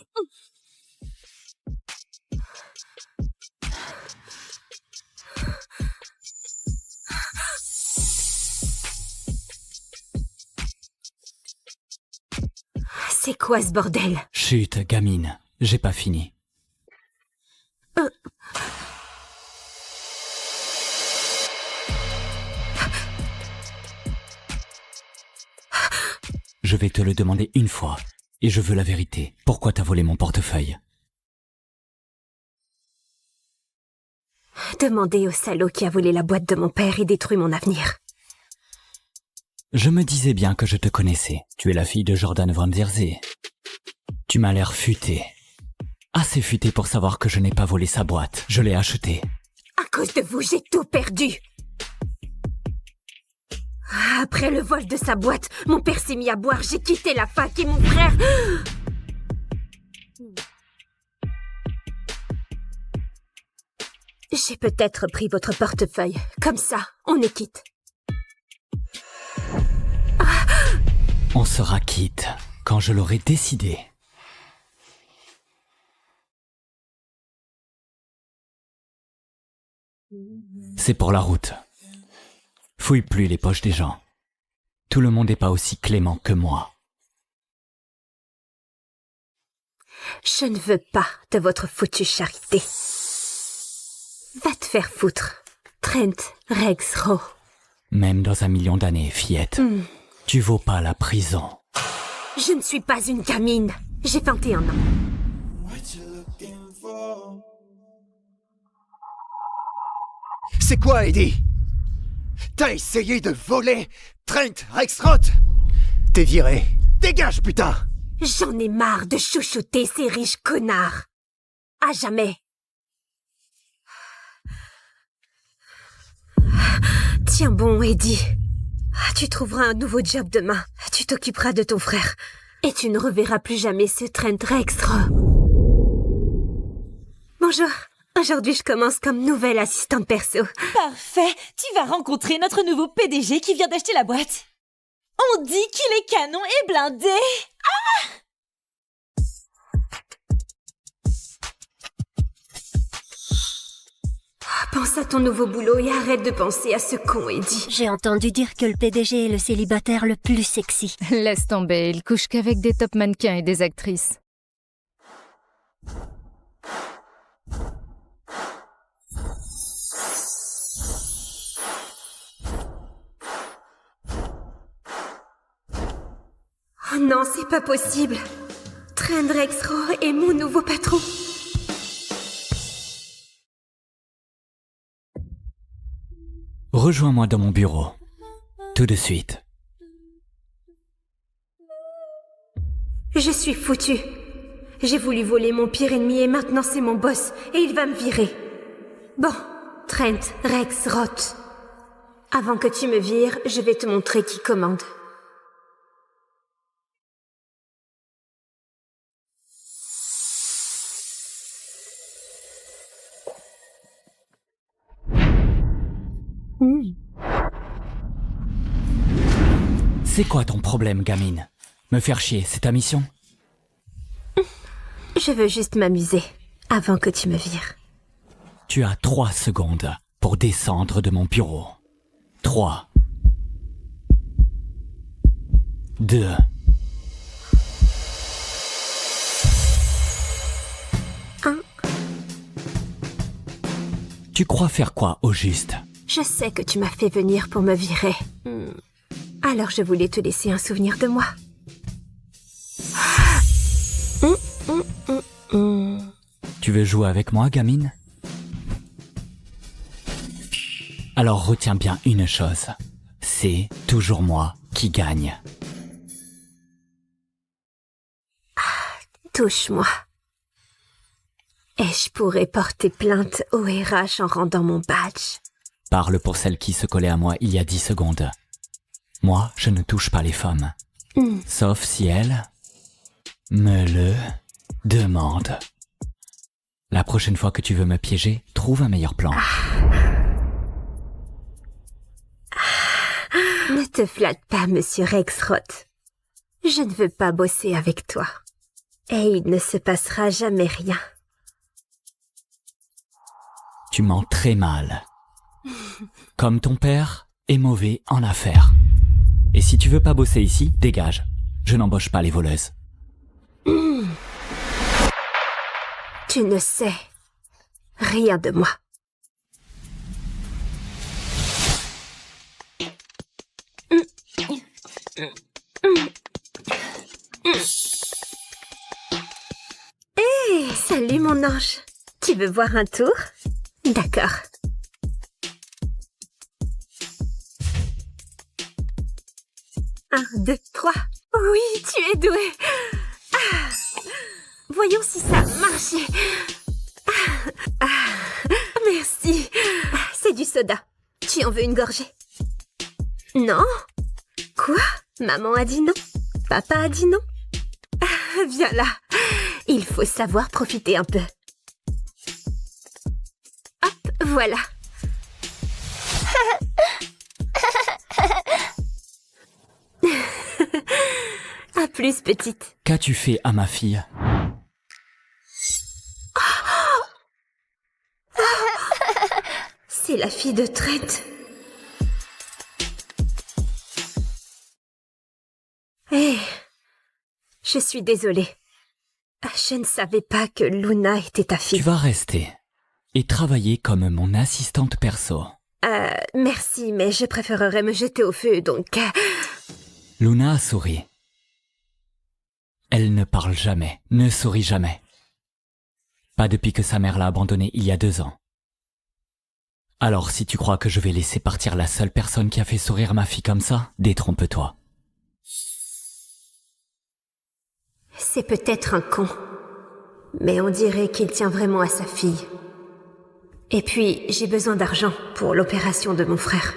C'est quoi ce bordel? Chut, gamine. J'ai pas fini. Je vais te le demander une fois, et je veux la vérité. Pourquoi t'as volé mon portefeuille? Demandez au salaud qui a volé la boîte de mon père et détruit mon avenir. Je me disais bien que je te connaissais. Tu es la fille de Jordan Van Zierzee. Tu m'as l'air futée. Assez futée pour savoir que je n'ai pas volé sa boîte. Je l'ai achetée. À cause de vous, j'ai tout perdu. Après le vol de sa boîte, mon père s'est mis à boire, j'ai quitté la fac et mon frère... J'ai peut-être pris votre portefeuille. Comme ça, on est quitte. On sera quitte quand je l'aurai décidé. C'est pour la route. Fouille plus les poches des gens. Tout le monde n'est pas aussi clément que moi. Je ne veux pas de votre foutue charité. Va te faire foutre, Trent Rexroth. Même dans 1 million d'années, fillette, tu vaux pas la prison. Je ne suis pas une gamine. J'ai 21 ans. C'est quoi, Eddie? T'as essayé de voler Trent Rexroth? T'es viré. Dégage, putain! J'en ai marre de chouchouter ces riches connards. À jamais. Tiens bon, Eddie. Tu trouveras un nouveau job demain. Tu t'occuperas de ton frère. Et tu ne reverras plus jamais ce Trent Rexroth. Bonjour. Aujourd'hui, je commence comme nouvelle assistante perso. Parfait. Tu vas rencontrer notre nouveau PDG qui vient d'acheter la boîte. On dit qu'il est canon et blindé. Ah! Pense à ton nouveau boulot et arrête de penser à ce con Eddie. J'ai entendu dire que le PDG est le célibataire le plus sexy. Laisse tomber, il couche qu'avec des top mannequins et des actrices. Oh non, c'est pas possible. Trent Rexroth est mon nouveau patron. Rejoins-moi dans mon bureau. Tout de suite. Je suis foutue. J'ai voulu voler mon pire ennemi et maintenant c'est mon boss et il va me virer. Bon, Trent Rexroth. Avant que tu me vires, je vais te montrer qui commande. C'est quoi ton problème, gamine? Me faire chier, c'est ta mission? Je veux juste m'amuser, avant que tu me vires. Tu as 3 secondes pour descendre de mon bureau. 3. 2. Tu crois faire quoi au juste? Je sais que tu m'as fait venir pour me virer. Alors je voulais te laisser un souvenir de moi. Tu veux jouer avec moi, gamine? Alors retiens bien une chose. C'est toujours moi qui gagne. Touche-moi. Et je pourrais porter plainte au RH en rendant mon badge. Parle pour celle qui se collait à moi il y a 10 secondes. Moi, je ne touche pas les femmes. Sauf si elle me le demande. La prochaine fois que tu veux me piéger, trouve un meilleur plan. Ne te flatte pas, monsieur Rexroth. Je ne veux pas bosser avec toi. Et il ne se passera jamais rien. Tu mens très mal. Comme ton père est mauvais en affaires. Et si tu veux pas bosser ici, dégage. Je n'embauche pas les voleuses. Tu ne sais rien de moi. Hé, salut mon ange. Tu veux voir un tour? D'accord. Un, 2, 3. Oui, tu es doué. Voyons si ça a marché. Merci. C'est du soda. Tu en veux une gorgée? Non? Quoi? Maman a dit non? Papa a dit non? Viens là. Il faut savoir profiter un peu. Hop, voilà. À plus, petite. Qu'as-tu fait à ma fille? C'est la fille de Trent. Hé, je suis désolée. Je ne savais pas que Luna était ta fille. Tu vas rester et travailler comme mon assistante perso. Merci, mais je préférerais me jeter au feu, donc... Luna a souri. Elle ne parle jamais, ne sourit jamais. Pas depuis que sa mère l'a abandonnée il y a 2 ans. Alors si tu crois que je vais laisser partir la seule personne qui a fait sourire ma fille comme ça, détrompe-toi. C'est peut-être un con, mais on dirait qu'il tient vraiment à sa fille. Et puis, j'ai besoin d'argent pour l'opération de mon frère.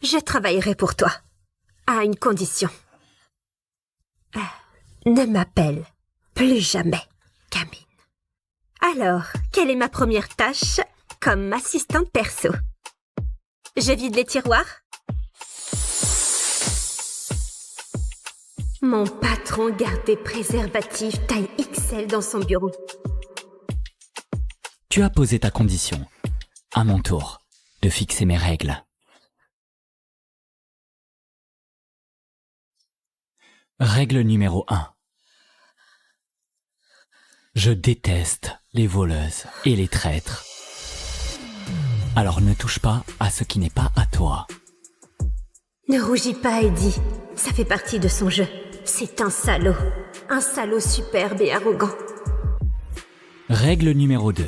Je travaillerai pour toi, à une condition. Ne m'appelle plus jamais Camille. Alors, quelle est ma première tâche comme assistante perso? Je vide les tiroirs? Mon patron garde des préservatifs taille XL dans son bureau. Tu as posé ta condition. À mon tour de fixer mes règles. Règle numéro 1. Je déteste les voleuses et les traîtres. Alors ne touche pas à ce qui n'est pas à toi. Ne rougis pas, Eddie. Ça fait partie de son jeu. C'est un salaud. Un salaud superbe et arrogant. Règle numéro 2.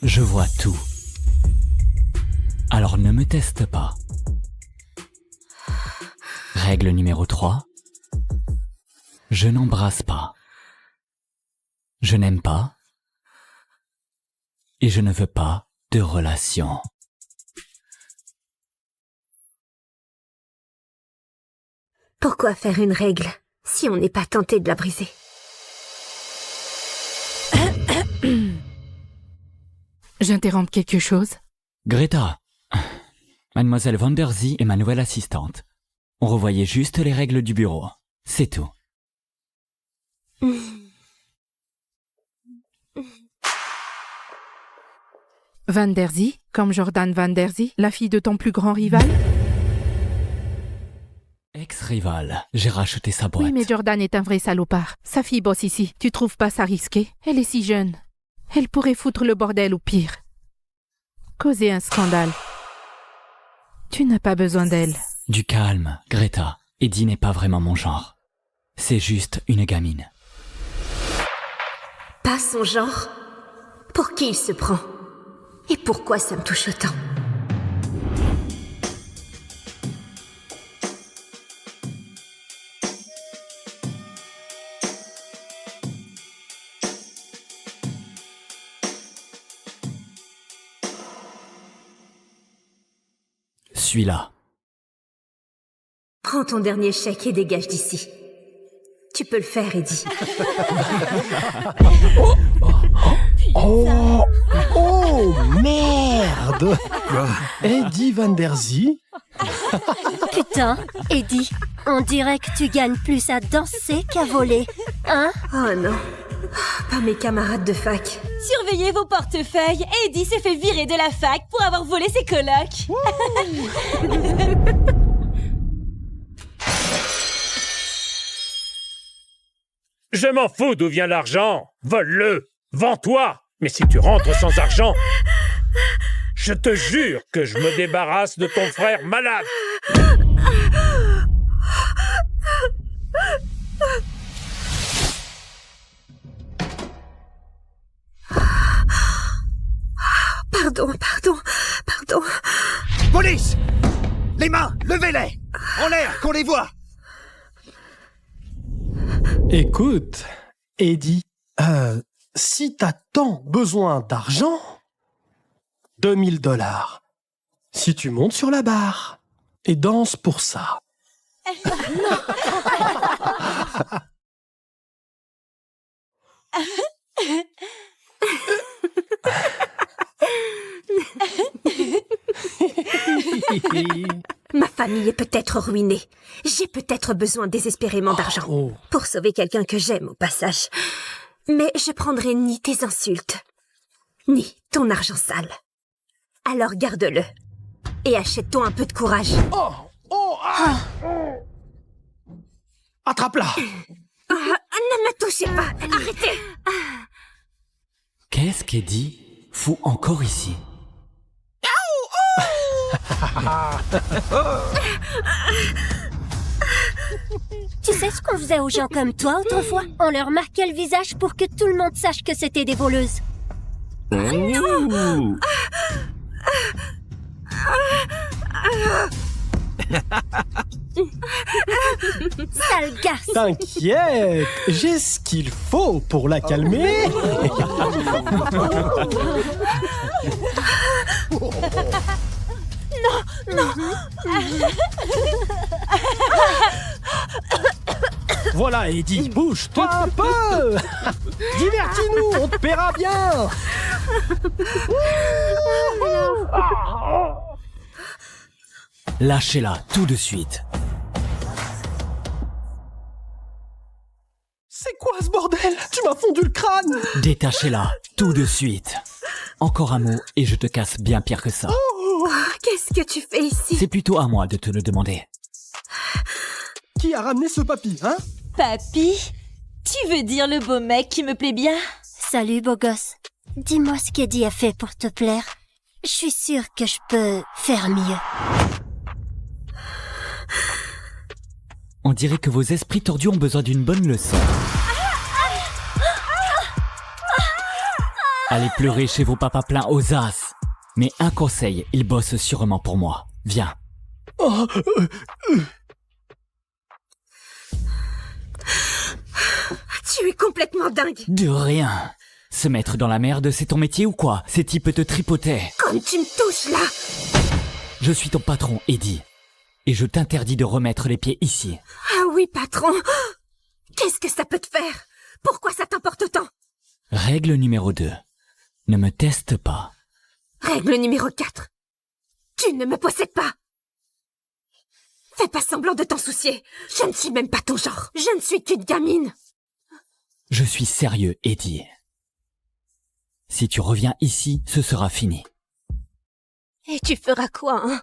Je vois tout. Alors ne me teste pas. Règle numéro 3. Je n'embrasse pas. Je n'aime pas. Et je ne veux pas de relation. Pourquoi faire une règle si on n'est pas tenté de la briser? J'interromps quelque chose? Greta, Mademoiselle Van der Zee est ma nouvelle assistante. On revoyait juste les règles du bureau. C'est tout. Van der Zee, comme Jordan Van der Zee, la fille de ton plus grand rival? Ex-rival, j'ai racheté sa boîte. Oui, mais Jordan est un vrai salopard. Sa fille bosse ici. Tu trouves pas ça risqué? Elle est si jeune. Elle pourrait foutre le bordel ou pire. Causer un scandale. Tu n'as pas besoin d'elle. Du calme, Greta. Eddie n'est pas vraiment mon genre. C'est juste une gamine. Pas son genre? Pour qui il se prend? Et pourquoi ça me touche autant? Suis-là. Prends ton dernier chèque et dégage d'ici. Tu peux le faire, Eddie. Oh, merde! Eddie Van der Zee? Putain, Eddie, on dirait que tu gagnes plus à danser qu'à voler, hein? Oh non, pas mes camarades de fac. Surveillez vos portefeuilles. Eddie s'est fait virer de la fac pour avoir volé ses colocs. Je m'en fous d'où vient l'argent. Vole-le. Vends-toi. Mais si tu rentres sans argent, je te jure que je me débarrasse de ton frère malade. Pardon. Police! Les mains, levez-les! En l'air, qu'on les voit! Écoute, Eddie, si t'as tant besoin d'argent, 2000 $. Si tu montes sur la barre et danses pour ça. Ma famille est peut-être ruinée. J'ai peut-être besoin désespérément d'argent. Pour sauver quelqu'un que j'aime au passage. Mais je prendrai ni tes insultes, ni ton argent sale. Alors garde-le. Et achète-toi un peu de courage. Attrape-la! Ne me touchez pas! Arrêtez! Qu'est-ce qu'Eddie fout encore ici? Tu sais ce qu'on faisait aux gens comme toi autrefois? On leur marquait le visage pour que tout le monde sache que c'était des voleuses. Sale garce! T'inquiète, j'ai ce qu'il faut pour la calmer. Non. Voilà, Eddie, bouge-toi un peu. Divertis-nous, on te paiera bien. Lâchez-la tout de suite. C'est quoi ce bordel? Tu m'as fondu le crâne! Détachez-la, tout de suite. Encore un mot et je te casse bien pire que ça. Oh, qu'est-ce que tu fais ici? C'est plutôt à moi de te le demander. Qui a ramené ce papy, hein? Papy? Tu veux dire le beau mec qui me plaît bien? Salut, beau gosse. Dis-moi ce qu'Eddie a fait pour te plaire. Je suis sûre que je peux faire mieux. On dirait que vos esprits tordus ont besoin d'une bonne leçon. Allez pleurer chez vos papas pleins aux as. Mais un conseil, ils bossent sûrement pour moi. Viens. Tu es complètement dingue. De rien. Se mettre dans la merde, c'est ton métier ou quoi? Ces types te tripotaient. Comme tu me touches là. Je suis ton patron, Eddie. Et je t'interdis de remettre les pieds ici. Ah oui, patron. Qu'est-ce que ça peut te faire? Pourquoi ça t'importe autant? Règle numéro 2. Ne me teste pas. Règle numéro 4. Tu ne me possèdes pas. Fais pas semblant de t'en soucier. Je ne suis même pas ton genre. Je ne suis qu'une gamine. Je suis sérieux, Eddie. Si tu reviens ici, ce sera fini. Et tu feras quoi, hein?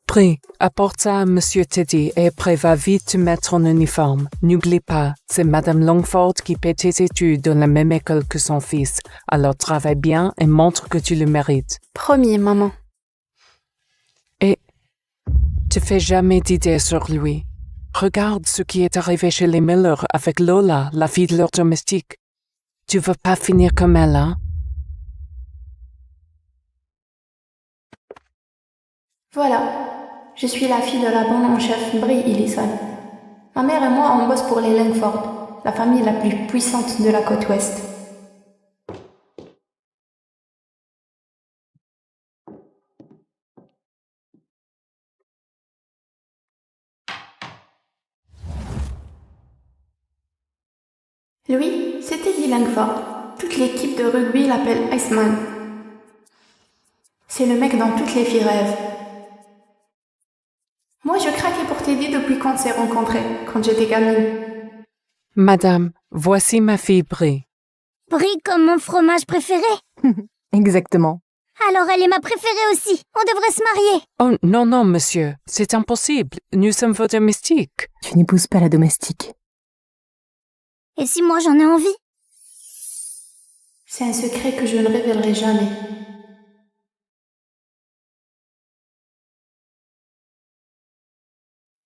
Pris, apporte ça à Monsieur Teddy et après va vite te mettre en uniforme. N'oublie pas, c'est Madame Longford qui paie tes études dans la même école que son fils. Alors travaille bien et montre que tu le mérites. Promis, maman. Et te fais jamais d'idées sur lui. Regarde ce qui est arrivé chez les Miller avec Lola, la fille de leur domestique. Tu veux pas finir comme elle, hein? Voilà. Je suis la fille de la bonne en chef Brie Ellison. Ma mère et moi, on bosse pour les Langford, la famille la plus puissante de la côte ouest. Lui, c'est Teddy Langford. Toute l'équipe de rugby l'appelle Iceman. C'est le mec dont toutes les filles rêvent. Moi, je craquais pour Teddy depuis qu'on s'est rencontrés, quand j'étais gamine. Madame, voici ma fille Brie. Brie comme mon fromage préféré? Exactement. Alors elle est ma préférée aussi. On devrait se marier. Oh non, non, monsieur, c'est impossible. Nous sommes vos domestiques. Tu n'épouses pas la domestique. Et si moi j'en ai envie? C'est un secret que je ne révélerai jamais.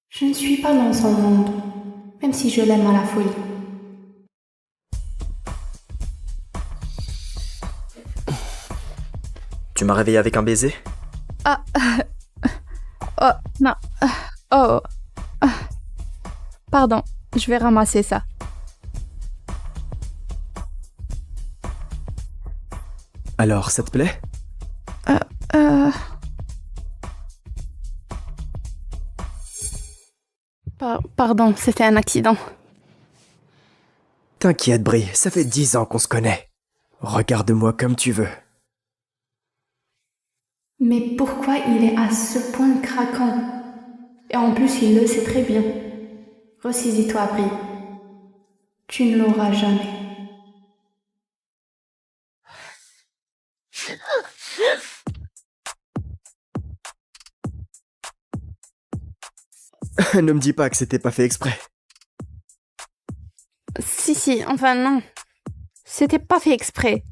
Je ne suis pas dans son monde, même si je l'aime à la folie. Tu m'as réveillé avec un baiser? Oh, non. Oh. Pardon, je vais ramasser ça. Alors, ça te plaît? Pardon, c'était un accident. T'inquiète, Brie, ça fait 10 ans qu'on se connaît. Regarde-moi comme tu veux. Mais pourquoi il est à ce point craquant? Et en plus, il le sait très bien. Ressaisis-toi, Brie. Tu ne l'auras jamais. Ne me dis pas que c'était pas fait exprès. Si, enfin non. C'était pas fait exprès.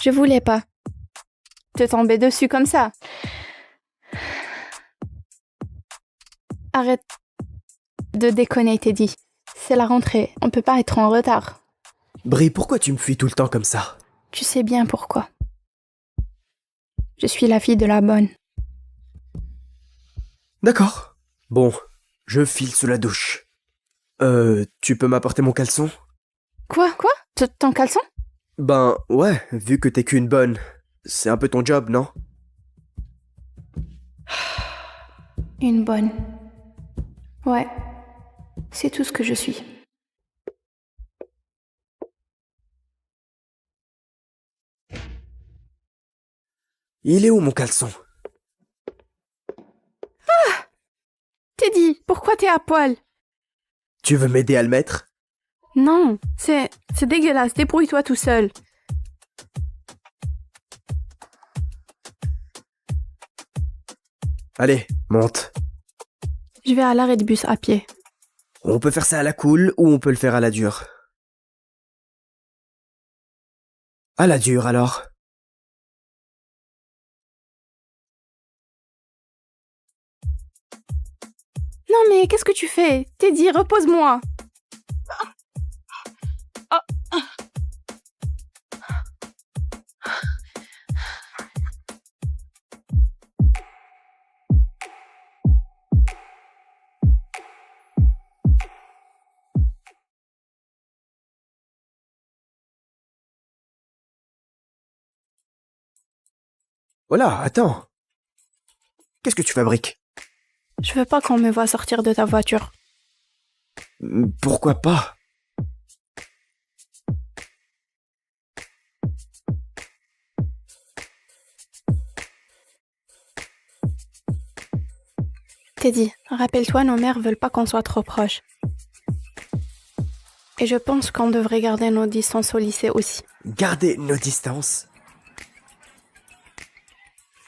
Je voulais pas te tomber dessus comme ça. Arrête de déconner, Teddy. C'est la rentrée, on peut pas être en retard. Brie, pourquoi tu me fuis tout le temps comme ça? Tu sais bien pourquoi. Je suis la fille de la bonne. D'accord. Bon, je file sous la douche. Tu peux m'apporter mon caleçon? Quoi? Ton caleçon? Ben, ouais, vu que t'es qu'une bonne. C'est un peu ton job, non? Une bonne. Ouais. C'est tout ce que je suis. Il est où mon caleçon? Ah! Teddy, pourquoi t'es à poil? Tu veux m'aider à le mettre? Non, c'est dégueulasse, débrouille-toi tout seul. Allez, monte. Je vais à l'arrêt de bus à pied. On peut faire ça à la cool ou on peut le faire à la dure. À la dure alors. Non mais qu'est-ce que tu fais? Teddy, repose-moi. Voilà, attends. Qu'est-ce que tu fabriques? Je veux pas qu'on me voie sortir de ta voiture. Pourquoi pas? Teddy, rappelle-toi, nos mères veulent pas qu'on soit trop proches. Et je pense qu'on devrait garder nos distances au lycée aussi. Garder nos distances?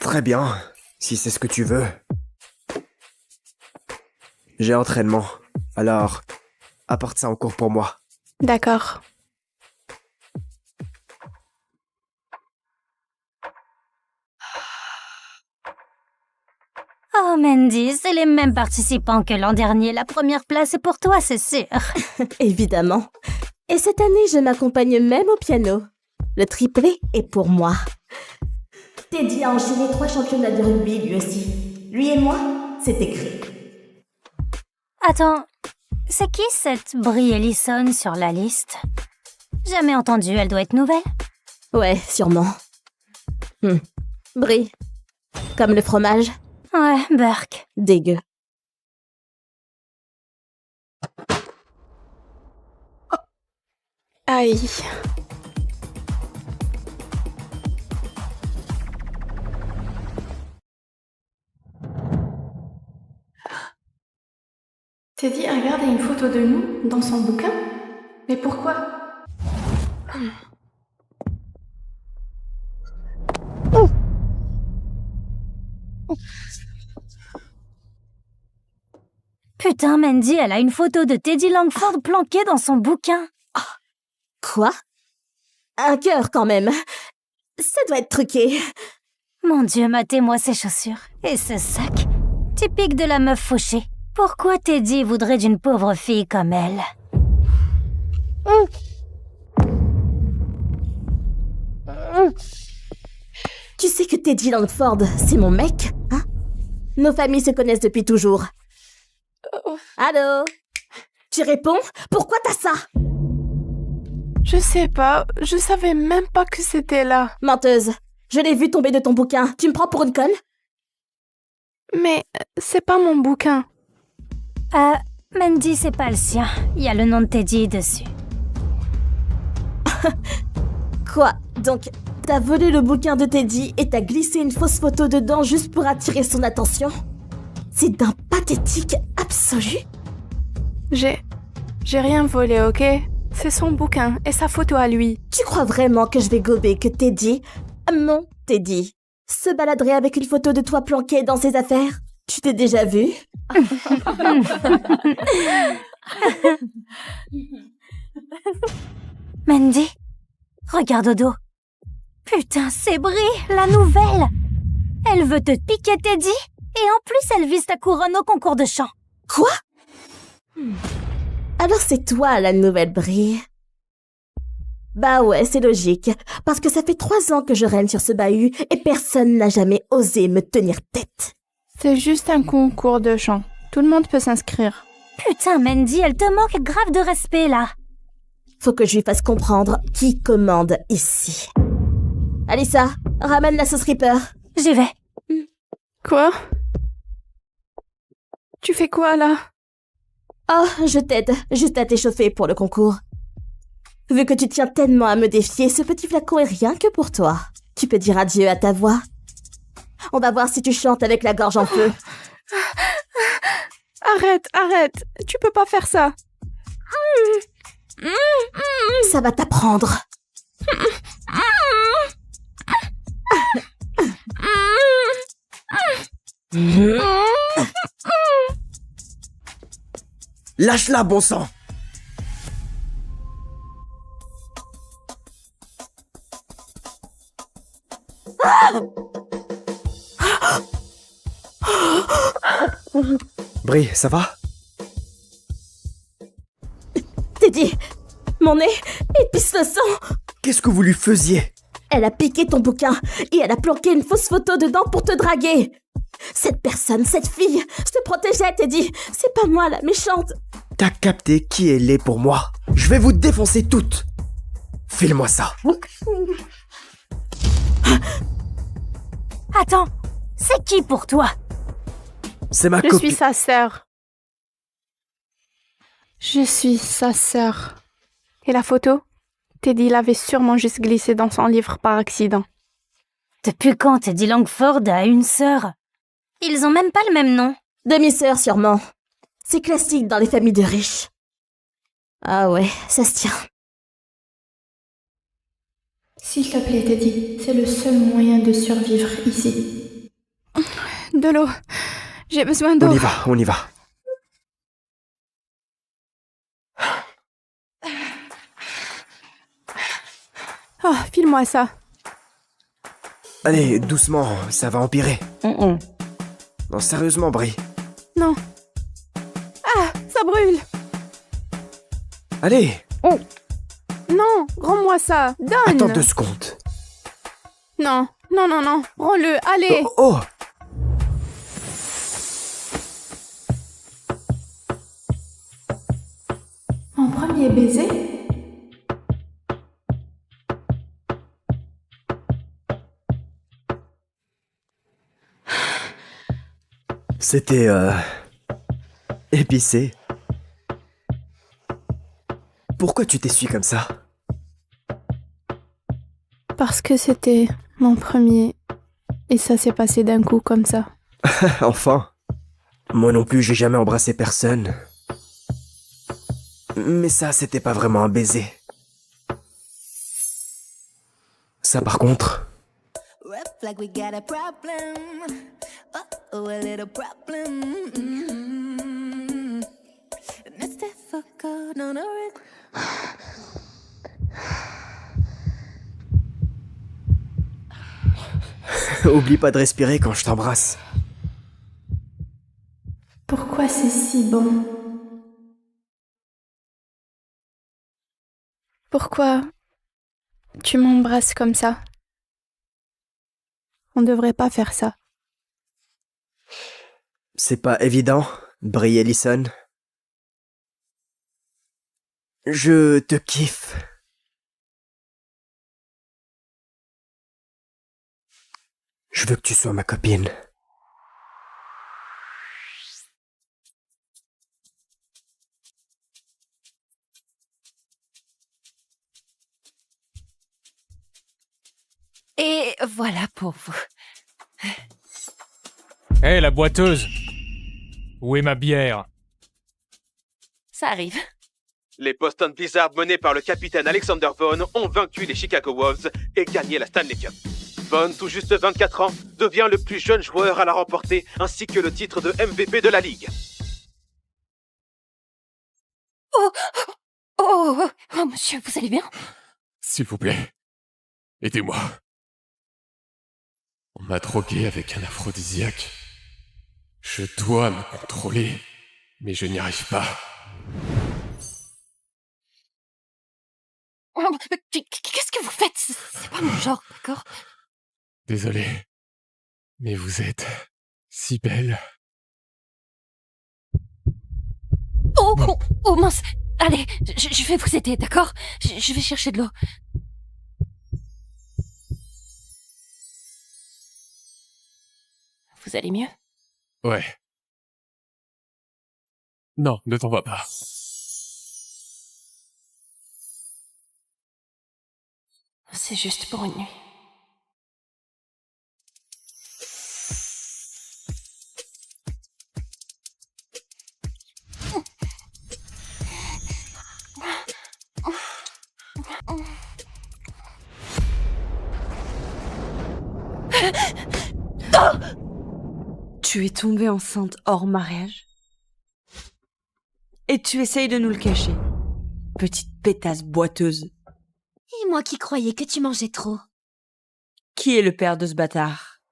Très bien, si c'est ce que tu veux. J'ai entraînement, alors apporte ça en cours pour moi. D'accord. Oh Mandy, c'est les mêmes participants que l'an dernier. La première place est pour toi, c'est sûr. Évidemment. Et cette année, je m'accompagne même au piano. Le triplé est pour moi. Teddy a enchaîné 3 championnats de rugby lui aussi. Lui et moi, c'est écrit. Attends, c'est qui cette Brie Ellison sur la liste? Jamais entendu, elle doit être nouvelle. Ouais, sûrement. Brie. Comme le fromage. Ouais, Burke. Dégueu. Aïe. Teddy a regardé une photo de nous dans son bouquin? Mais pourquoi? Putain, Mandy, elle a une photo de Teddy Langford planquée dans son bouquin. Quoi? Un cœur quand même. Ça doit être truqué. Mon Dieu, matez-moi ces chaussures. Et ce sac. Typique de la meuf fauchée. Pourquoi Teddy voudrait d'une pauvre fille comme elle? Tu sais que Teddy Langford, c'est mon mec, hein? Nos familles se connaissent depuis toujours. Allô? Tu réponds? Pourquoi t'as ça? Je sais pas, je savais même pas que c'était là. Menteuse, je l'ai vu tomber de ton bouquin. Tu me prends pour une conne? Mais c'est pas mon bouquin. Mandy, c'est pas le sien. Il y a le nom de Teddy dessus. Quoi? Donc, t'as volé le bouquin de Teddy et t'as glissé une fausse photo dedans juste pour attirer son attention? C'est d'un pathétique absolu. J'ai rien volé, ok? C'est son bouquin et sa photo à lui. Tu crois vraiment que je vais gober que Teddy, mon Teddy, se baladerait avec une photo de toi planquée dans ses affaires? Tu t'es déjà vu? Mandy, regarde au dos. Putain, c'est Brie, la nouvelle. Elle veut te piquer Teddy et en plus elle vise ta couronne au concours de chant. Quoi? Alors c'est toi la nouvelle Brie. Bah ouais, c'est logique, parce que ça fait 3 ans que je règne sur ce bahut et personne n'a jamais osé me tenir tête. C'est juste un concours de chant. Tout le monde peut s'inscrire. Putain, Mandy, elle te manque grave de respect là. Faut que je lui fasse comprendre qui commande ici. Alyssa, ramène la sauce Reaper. J'y vais. Quoi? Tu fais quoi là? Oh, je t'aide, juste à t'échauffer pour le concours. Vu que tu tiens tellement à me défier, ce petit flacon est rien que pour toi. Tu peux dire adieu à ta voix. On va voir si tu chantes avec la gorge en feu. Arrête, tu peux pas faire ça. Ça va t'apprendre. Lâche-la, bon sang! Brie, ça va? Teddy, mon nez, il pisse le sang. Qu'est-ce que vous lui faisiez? Elle a piqué ton bouquin et elle a planqué une fausse photo dedans pour te draguer. Cette personne, cette fille, se protégeait, Teddy. C'est pas moi la méchante. T'as capté qui elle est pour moi? Je vais vous défoncer toutes. File-moi ça. Attends, c'est qui pour toi? C'est ma Je copine. suis sa sœur. Je suis sa sœur. Et la photo? Teddy l'avait sûrement juste glissée dans son livre par accident. Depuis quand Teddy Langford a une sœur? Ils ont même pas le même nom. Demi-sœur sûrement. C'est classique dans les familles de riches. Ah ouais, ça se tient. S'il te plaît, Teddy, c'est le seul moyen de survivre ici. De l'eau. J'ai besoin d'eau. On y va. Oh, file-moi ça. Allez, doucement, ça va empirer. Non, sérieusement, Brie. Non. Ah, ça brûle. Allez. Non, rends-moi ça. Donne. Attends 2 secondes. Non, rends-le, allez. Oh. Mon premier baiser? C'était, épicé. Pourquoi tu t'essuies comme ça? Parce que c'était mon premier. Et ça s'est passé d'un coup comme ça. Enfin. Moi non plus, j'ai jamais embrassé personne. Mais ça, c'était pas vraiment un baiser. Ça, par contre... Oublie pas de respirer quand je t'embrasse. Pourquoi c'est si bon? Pourquoi tu m'embrasses comme ça? On devrait pas faire ça. C'est pas évident, Brie Ellison. Je te kiffe. Je veux que tu sois ma copine. Et voilà pour vous. Hé, la boiteuse! Où est ma bière? Ça arrive. Les Boston Blizzard menés par le capitaine Alexander Vaughn ont vaincu les Chicago Wolves et gagné la Stanley Cup. Vaughn, tout juste 24 ans, devient le plus jeune joueur à la remporter ainsi que le titre de MVP de la Ligue. Oh, monsieur, vous allez bien? S'il vous plaît, aidez-moi. On m'a drogué avec un aphrodisiaque. Je dois me contrôler, mais je n'y arrive pas. Qu'est-ce que vous faites? C'est pas mon genre, d'accord? Désolé, mais vous êtes si belle. Oh mince! Allez, je vais vous aider, d'accord? Je vais chercher de l'eau. Vous allez mieux? Ouais. Non, ne t'en va pas. C'est juste pour une nuit. Tu es tombée enceinte hors mariage? Et tu essayes de nous le cacher. Petite pétasse boiteuse. Et moi qui croyais que tu mangeais trop. Qui est le père de ce bâtard?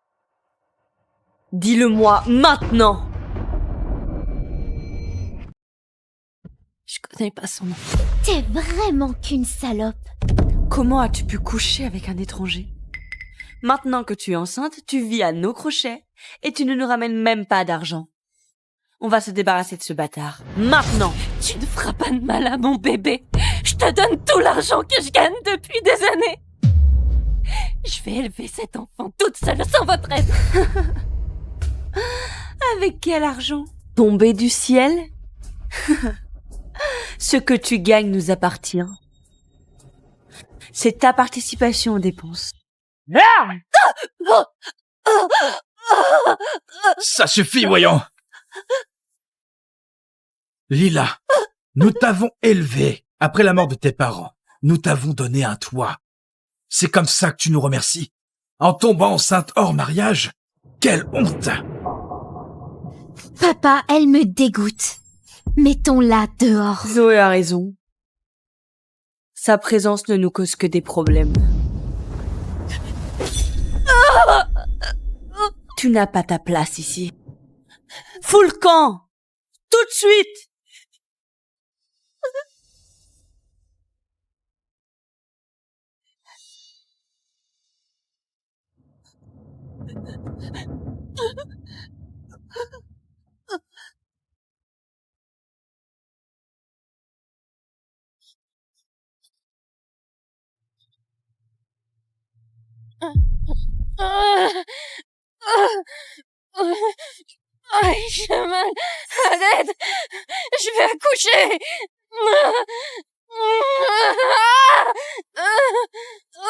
Dis-le-moi maintenant! Je connais pas son nom. T'es vraiment qu'une salope. Comment as-tu pu coucher avec un étranger? Maintenant que tu es enceinte, tu vis à nos crochets et tu ne nous ramènes même pas d'argent. On va se débarrasser de ce bâtard. Maintenant! Tu ne feras pas de mal à mon bébé. Je te donne tout l'argent que je gagne depuis des années. Je vais élever cet enfant toute seule sans votre aide. Avec quel argent? Tombé du ciel? Ce que tu gagnes nous appartient. C'est ta participation aux dépenses. Ça suffit, voyons. Lila, nous t'avons élevée après la mort de tes parents. Nous t'avons donné un toit. C'est comme ça que tu nous remercies. En tombant enceinte hors mariage? Quelle honte! Papa, elle me dégoûte. Mettons-la dehors. Zoé a raison. Sa présence ne nous cause que des problèmes. Tu n'as pas ta place ici. Fous le camp! Tout de suite! J'ai mal à la tête. Je vais accoucher. Oh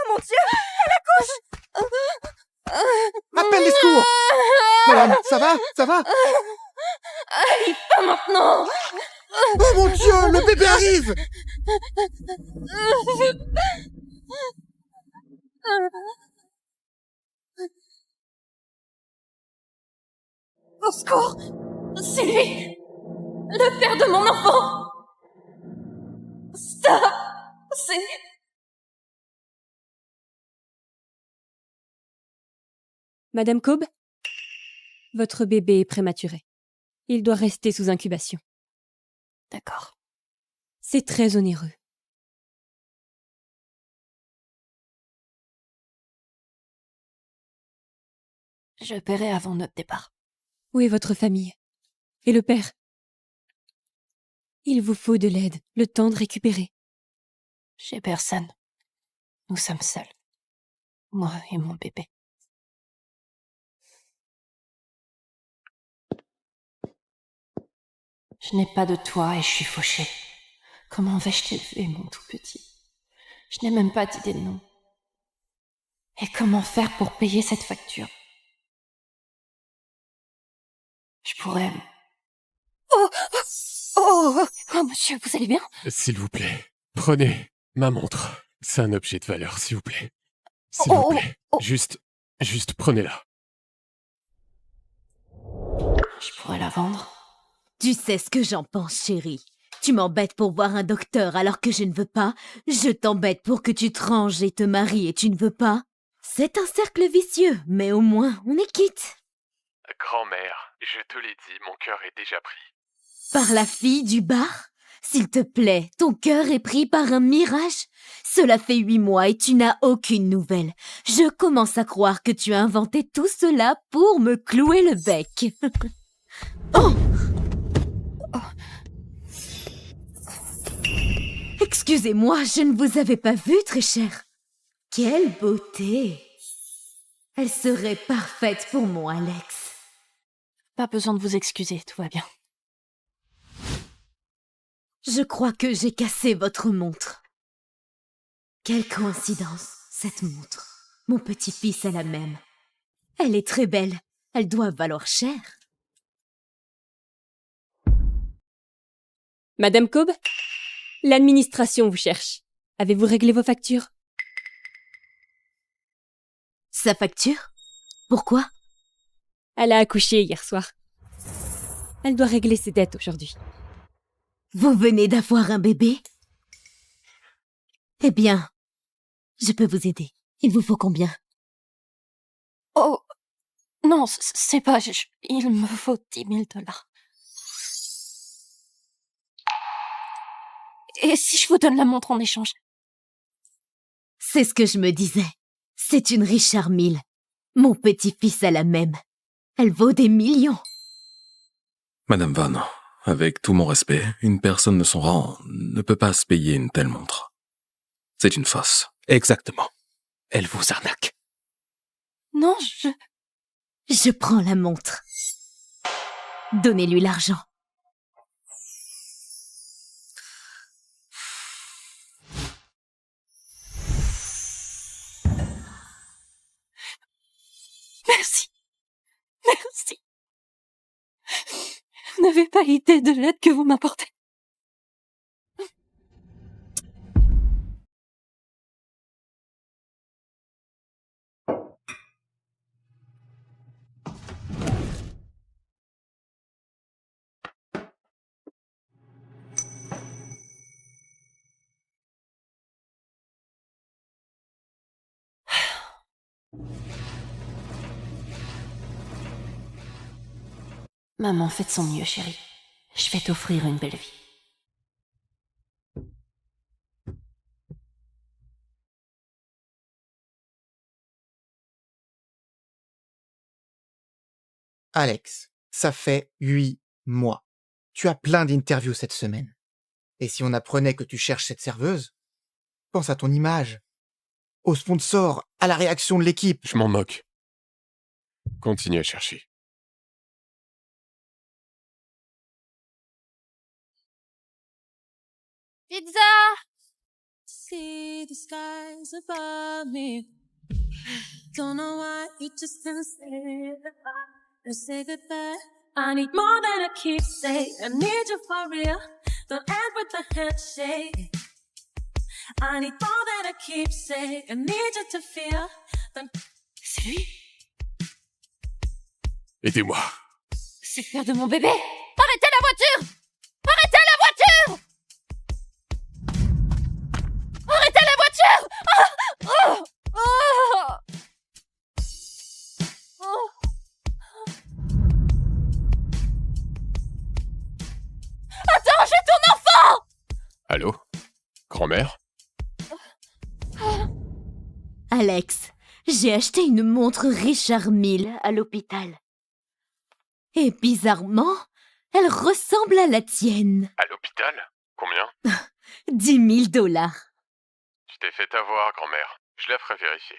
mon Dieu, elle accouche. Appelle les secours. Madame, ça va? Ça va? Pas maintenant. Oh mon Dieu, le bébé arrive. Au secours! C'est lui! Le père de mon enfant! Stop! C'est... Madame Cobb, votre bébé est prématuré. Il doit rester sous incubation. D'accord. C'est très onéreux. Je paierai avant notre départ. Où est votre famille? Et le père? Il vous faut de l'aide, le temps de récupérer. J'ai personne. Nous sommes seuls. Moi et mon bébé. Je n'ai pas de toit et je suis fauchée. Comment vais-je t'élever, mon tout petit? Je n'ai même pas d'idée de nom. Et comment faire pour payer cette facture? Je pourrais... Oh, monsieur, vous allez bien? S'il vous plaît, prenez ma montre. C'est un objet de valeur, s'il vous plaît. S'il vous plaît, juste prenez-la. Je pourrais la vendre. Tu sais ce que j'en pense, chérie. Tu m'embêtes pour voir un docteur alors que je ne veux pas. Je t'embête pour que tu te ranges et te maries et tu ne veux pas. C'est un cercle vicieux, mais au moins on est quitte. Grand-mère, je te l'ai dit, mon cœur est déjà pris. Par la fille du bar? S'il te plaît, ton cœur est pris par un mirage? Cela fait 8 mois et tu n'as aucune nouvelle. Je commence à croire que tu as inventé tout cela pour me clouer le bec. Oh! Excusez-moi, je ne vous avais pas vu, très cher. Quelle beauté! Elle serait parfaite pour mon Alex. Pas besoin de vous excuser, tout va bien. Je crois que j'ai cassé votre montre. Quelle coïncidence, cette montre. Mon petit-fils a la même. Elle est très belle. Elle doit valoir cher. Madame Cobb, l'administration vous cherche. Avez-vous réglé vos factures? Sa facture? Pourquoi? Elle a accouché hier soir. Elle doit régler ses dettes aujourd'hui. Vous venez d'avoir un bébé? Eh bien, je peux vous aider. Il vous faut combien? Oh, non, c'est pas... il me faut 10 000 $. Et si je vous donne la montre en échange? C'est ce que je me disais. C'est une Richard Mille. Mon petit-fils a la même. Elle vaut des millions. Madame Vaughn, avec tout mon respect, une personne de son rang ne peut pas se payer une telle montre. C'est une fausse. Exactement. Elle vous arnaque. Non, Je prends la montre. Donnez-lui l'argent. Merci. Merci. Vous n'avez pas idée de l'aide que vous m'apportez. Maman fait de son mieux, chérie. Je vais t'offrir une belle vie. Alex, ça fait 8 mois. Tu as plein d'interviews cette semaine. Et si on apprenait que tu cherches cette serveuse, pense à ton image, aux sponsors, à la réaction de l'équipe. Je m'en moque. Continue à chercher. Pizza! See the skies above me. Don't know why you just can't say goodbye. Let's say goodbye. I need more than a keepsake. I need you for real. Don't end with a handshake. I need more than a keepsake. I need you to feel. C'est lui? Aidez-moi. C'est le père de mon bébé. Arrêtez la voiture! Arrêtez la voiture! Arrêtez la voiture! Oh! Oh! Oh! Attends, j'ai ton enfant! Allô? Grand-mère? Alex, j'ai acheté une montre Richard Mille à l'hôpital. Et bizarrement, elle ressemble à la tienne. À l'hôpital? Combien? 10 000 $. Tu t'es fait avoir, grand-mère. Je la ferai vérifier.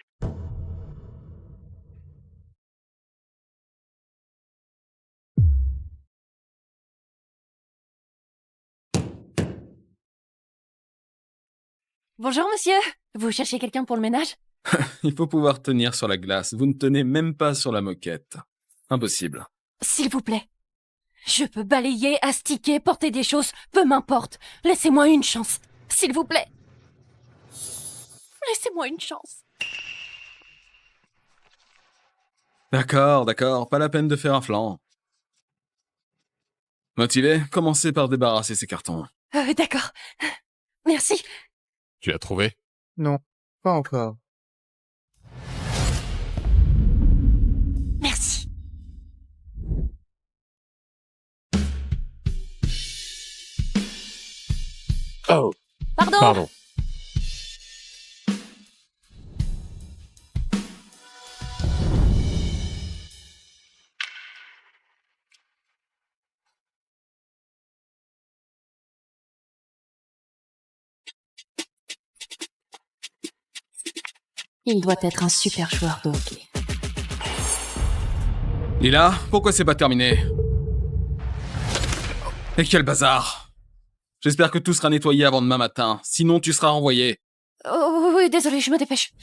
Bonjour, monsieur. Vous cherchez quelqu'un pour le ménage? Il faut pouvoir tenir sur la glace. Vous ne tenez même pas sur la moquette. Impossible. S'il vous plaît. Je peux balayer, astiquer, porter des choses, peu m'importe. Laissez-moi une chance. S'il vous plaît. Laissez-moi une chance. D'accord, pas la peine de faire un flanc. Motivé, commencez par débarrasser ces cartons. D'accord. Merci. Tu l'as trouvé? Non, pas encore. Merci. Oh. Pardon. Il doit être un super joueur de hockey. Lila, pourquoi c'est pas terminé? Et quel bazar! J'espère que tout sera nettoyé avant demain matin, sinon tu seras renvoyé. Oh, oui, désolé, je me dépêche.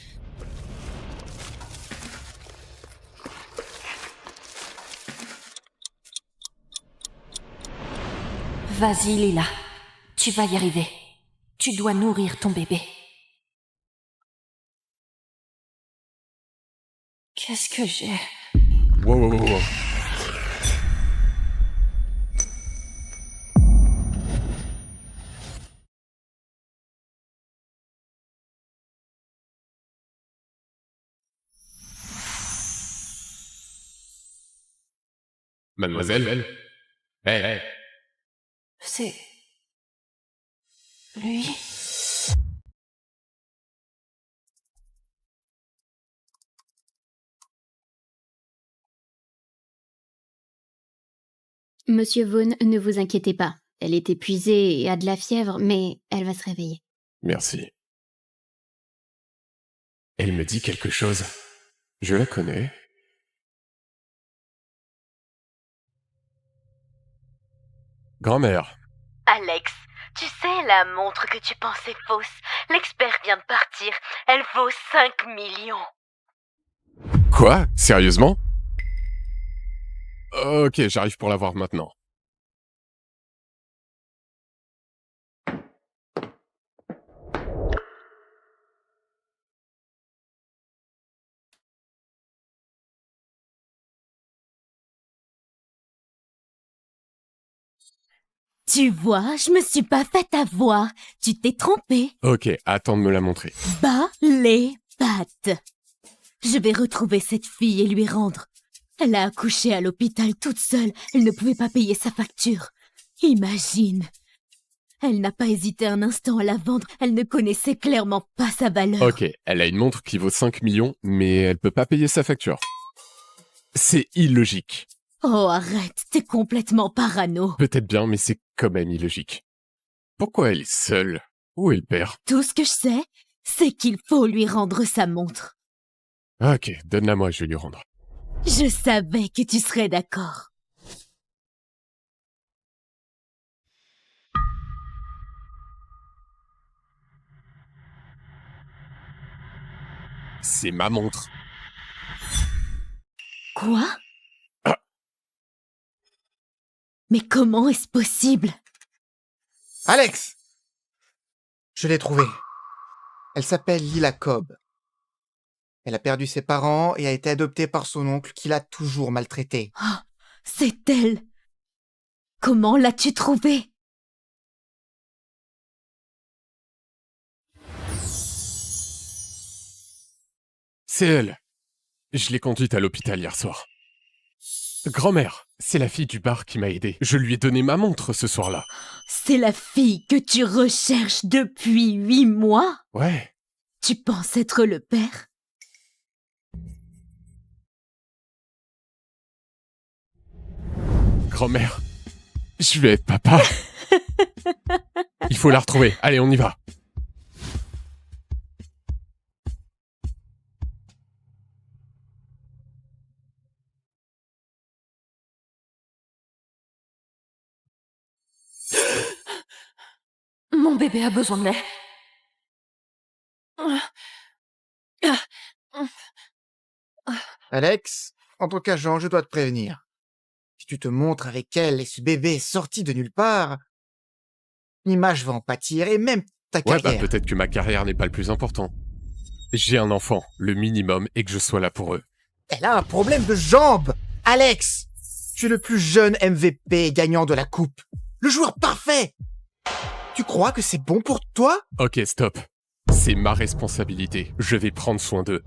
Vas-y, Lila. Tu vas y arriver. Tu dois nourrir ton bébé. Qu'est-ce que j'ai? Wow. Mademoiselle? Hey. C'est... lui? Monsieur Vaughn, ne vous inquiétez pas. Elle est épuisée et a de la fièvre, mais elle va se réveiller. Merci. Elle me dit quelque chose. Je la connais. Grand-mère. Alex, tu sais la montre que tu pensais fausse? L'expert vient de partir. Elle vaut 5 millions. Quoi? Sérieusement? Ok, j'arrive pour la voir maintenant. Tu vois, je me suis pas fait avoir. Tu t'es trompé. Ok, attends de me la montrer. Bas les pattes. Je vais retrouver cette fille et lui rendre. Elle a accouché à l'hôpital toute seule. Elle ne pouvait pas payer sa facture. Imagine. Elle n'a pas hésité un instant à la vendre. Elle ne connaissait clairement pas sa valeur. Ok, elle a une montre qui vaut 5 millions, mais elle peut pas payer sa facture. C'est illogique. Oh, arrête, t'es complètement parano. Peut-être bien, mais c'est quand même illogique. Pourquoi elle est seule? Où est le père? Tout ce que je sais, c'est qu'il faut lui rendre sa montre. Ok, donne-la moi, je vais lui rendre. Je savais que tu serais d'accord. C'est ma montre. Quoi? Mais comment est-ce possible? Alex! Je l'ai trouvée. Elle s'appelle Lila Cobb. Elle a perdu ses parents et a été adoptée par son oncle qui l'a toujours maltraitée. Oh, c'est elle! Comment l'as-tu trouvée? C'est elle. Je l'ai conduite à l'hôpital hier soir. Grand-mère, c'est la fille du bar qui m'a aidé. Je lui ai donné ma montre ce soir-là. C'est la fille que tu recherches depuis 8 mois? Ouais. Tu penses être le père? Grand-mère, je vais être papa. Il faut la retrouver. Allez, on y va. Mon bébé a besoin de lait. Alex, en tant qu'agent, je dois te prévenir. Si tu te montres avec elle et ce bébé sorti de nulle part, l'image va en pâtir et même ta Ouais, carrière. peut-être que ma carrière n'est pas le plus important. J'ai un enfant, le minimum, et que je sois là pour eux. Elle a un problème de jambes! Alex! Tu es le plus jeune MVP gagnant de la coupe. Le joueur parfait! Tu crois que c'est bon pour toi? Ok, stop. C'est ma responsabilité. Je vais prendre soin d'eux.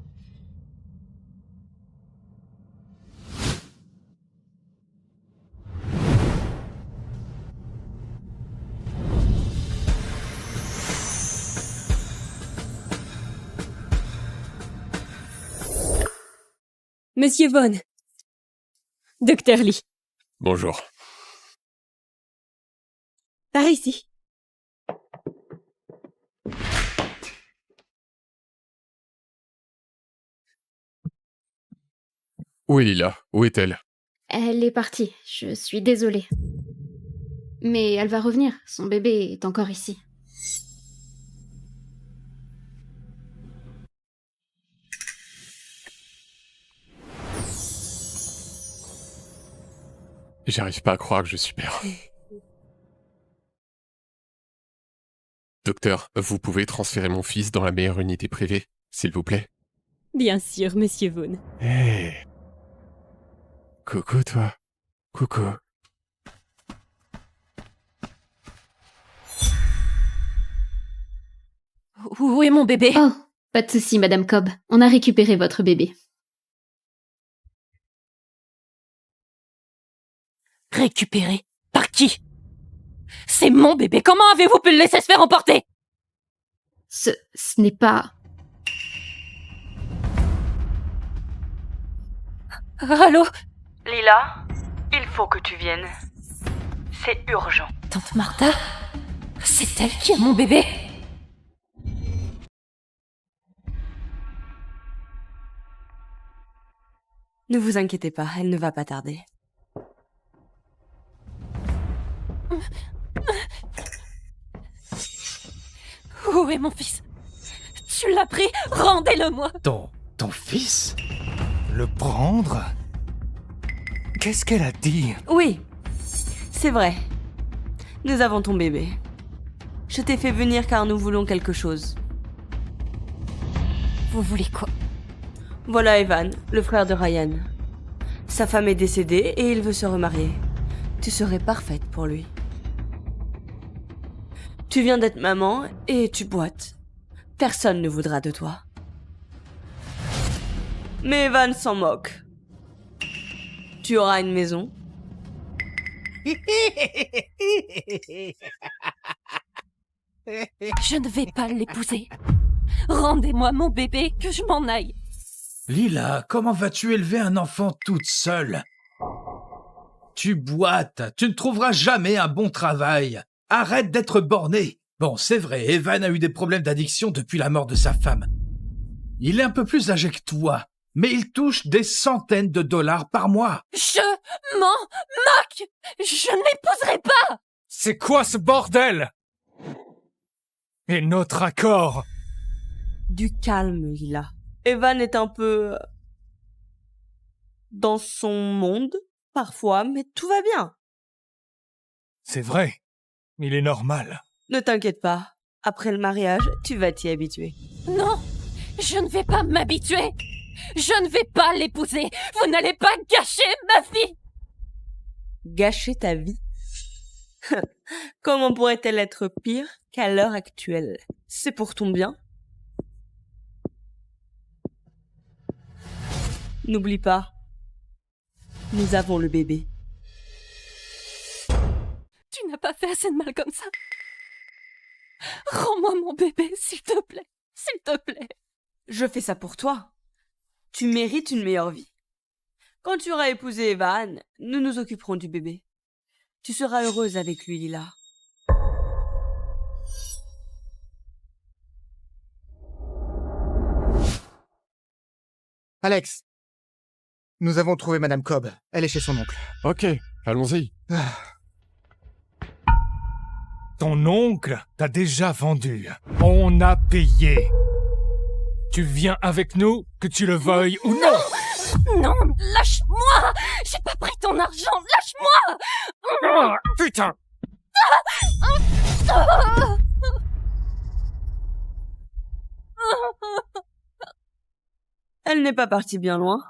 Monsieur Vaughn. Docteur Lee. Bonjour. Par ici. Où est Lila? Où est-elle? Elle est partie, je suis désolée. Mais elle va revenir, son bébé est encore ici. J'arrive pas à croire que je suis père. Docteur, vous pouvez transférer mon fils dans la meilleure unité privée, s'il vous plaît? Bien sûr, monsieur Vaughn. Hé. Coucou, toi. Coucou. Où est mon bébé? Oh, pas de souci, Madame Cobb. On a récupéré votre bébé. Récupéré? Par qui? C'est mon bébé, comment avez-vous pu le laisser se faire emporter? Ce n'est pas... Allô? Lila, il faut que tu viennes. C'est urgent. Tante Martha? C'est elle qui a mon bébé? Ne vous inquiétez pas, elle ne va pas tarder. Où est mon fils? Tu l'as pris? Rendez-le-moi! Ton fils? Le prendre? Qu'est-ce qu'elle a dit? Oui, c'est vrai. Nous avons ton bébé. Je t'ai fait venir car nous voulons quelque chose. Vous voulez quoi? Voilà Evan, le frère de Ryan. Sa femme est décédée et il veut se remarier. Tu serais parfaite pour lui. Tu viens d'être maman et tu boites. Personne ne voudra de toi. Mais Evan s'en moque. Tu auras une maison. Je ne vais pas l'épouser. Rendez-moi mon bébé, que je m'en aille. Lila, comment vas-tu élever un enfant toute seule? Tu boites, tu ne trouveras jamais un bon travail. Arrête d'être bornée. Bon, c'est vrai, Evan a eu des problèmes d'addiction depuis la mort de sa femme. Il est un peu plus âgé que toi, mais il touche des centaines de dollars par mois. Je m'en moque! Je ne l'épouserai pas! C'est quoi ce bordel? Et notre accord? Du calme, Lila. Evan est un peu... dans son monde, parfois, mais tout va bien. C'est vrai. Il est normal. Ne t'inquiète pas. Après le mariage, tu vas t'y habituer. Non! Je ne vais pas m'habituer! Je ne vais pas l'épouser! Vous n'allez pas gâcher ma vie! Gâcher ta vie? Comment pourrait-elle être pire qu'à l'heure actuelle? C'est pour ton bien. N'oublie pas, nous avons le bébé. Tu n'as pas fait assez de mal comme ça. Rends-moi mon bébé, s'il te plaît. S'il te plaît. Je fais ça pour toi. Tu mérites une meilleure vie. Quand tu auras épousé Evan, nous nous occuperons du bébé. Tu seras heureuse avec lui, Lila. Alex, nous avons trouvé Madame Cobb. Elle est chez son oncle. Ok, allons-y. Ton oncle t'a déjà vendu. On a payé. Tu viens avec nous, que tu le veuilles ou non. Non, lâche-moi! J'ai pas pris ton argent, lâche-moi! Oh, putain! Elle n'est pas partie bien loin.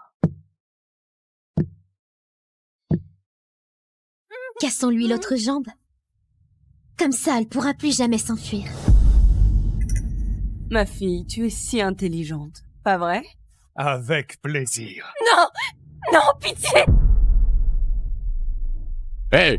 Cassons-lui l'autre jambe. Comme ça, elle pourra plus jamais s'enfuir. Ma fille, tu es si intelligente, pas vrai? Avec plaisir. Non! Non, pitié! Hé!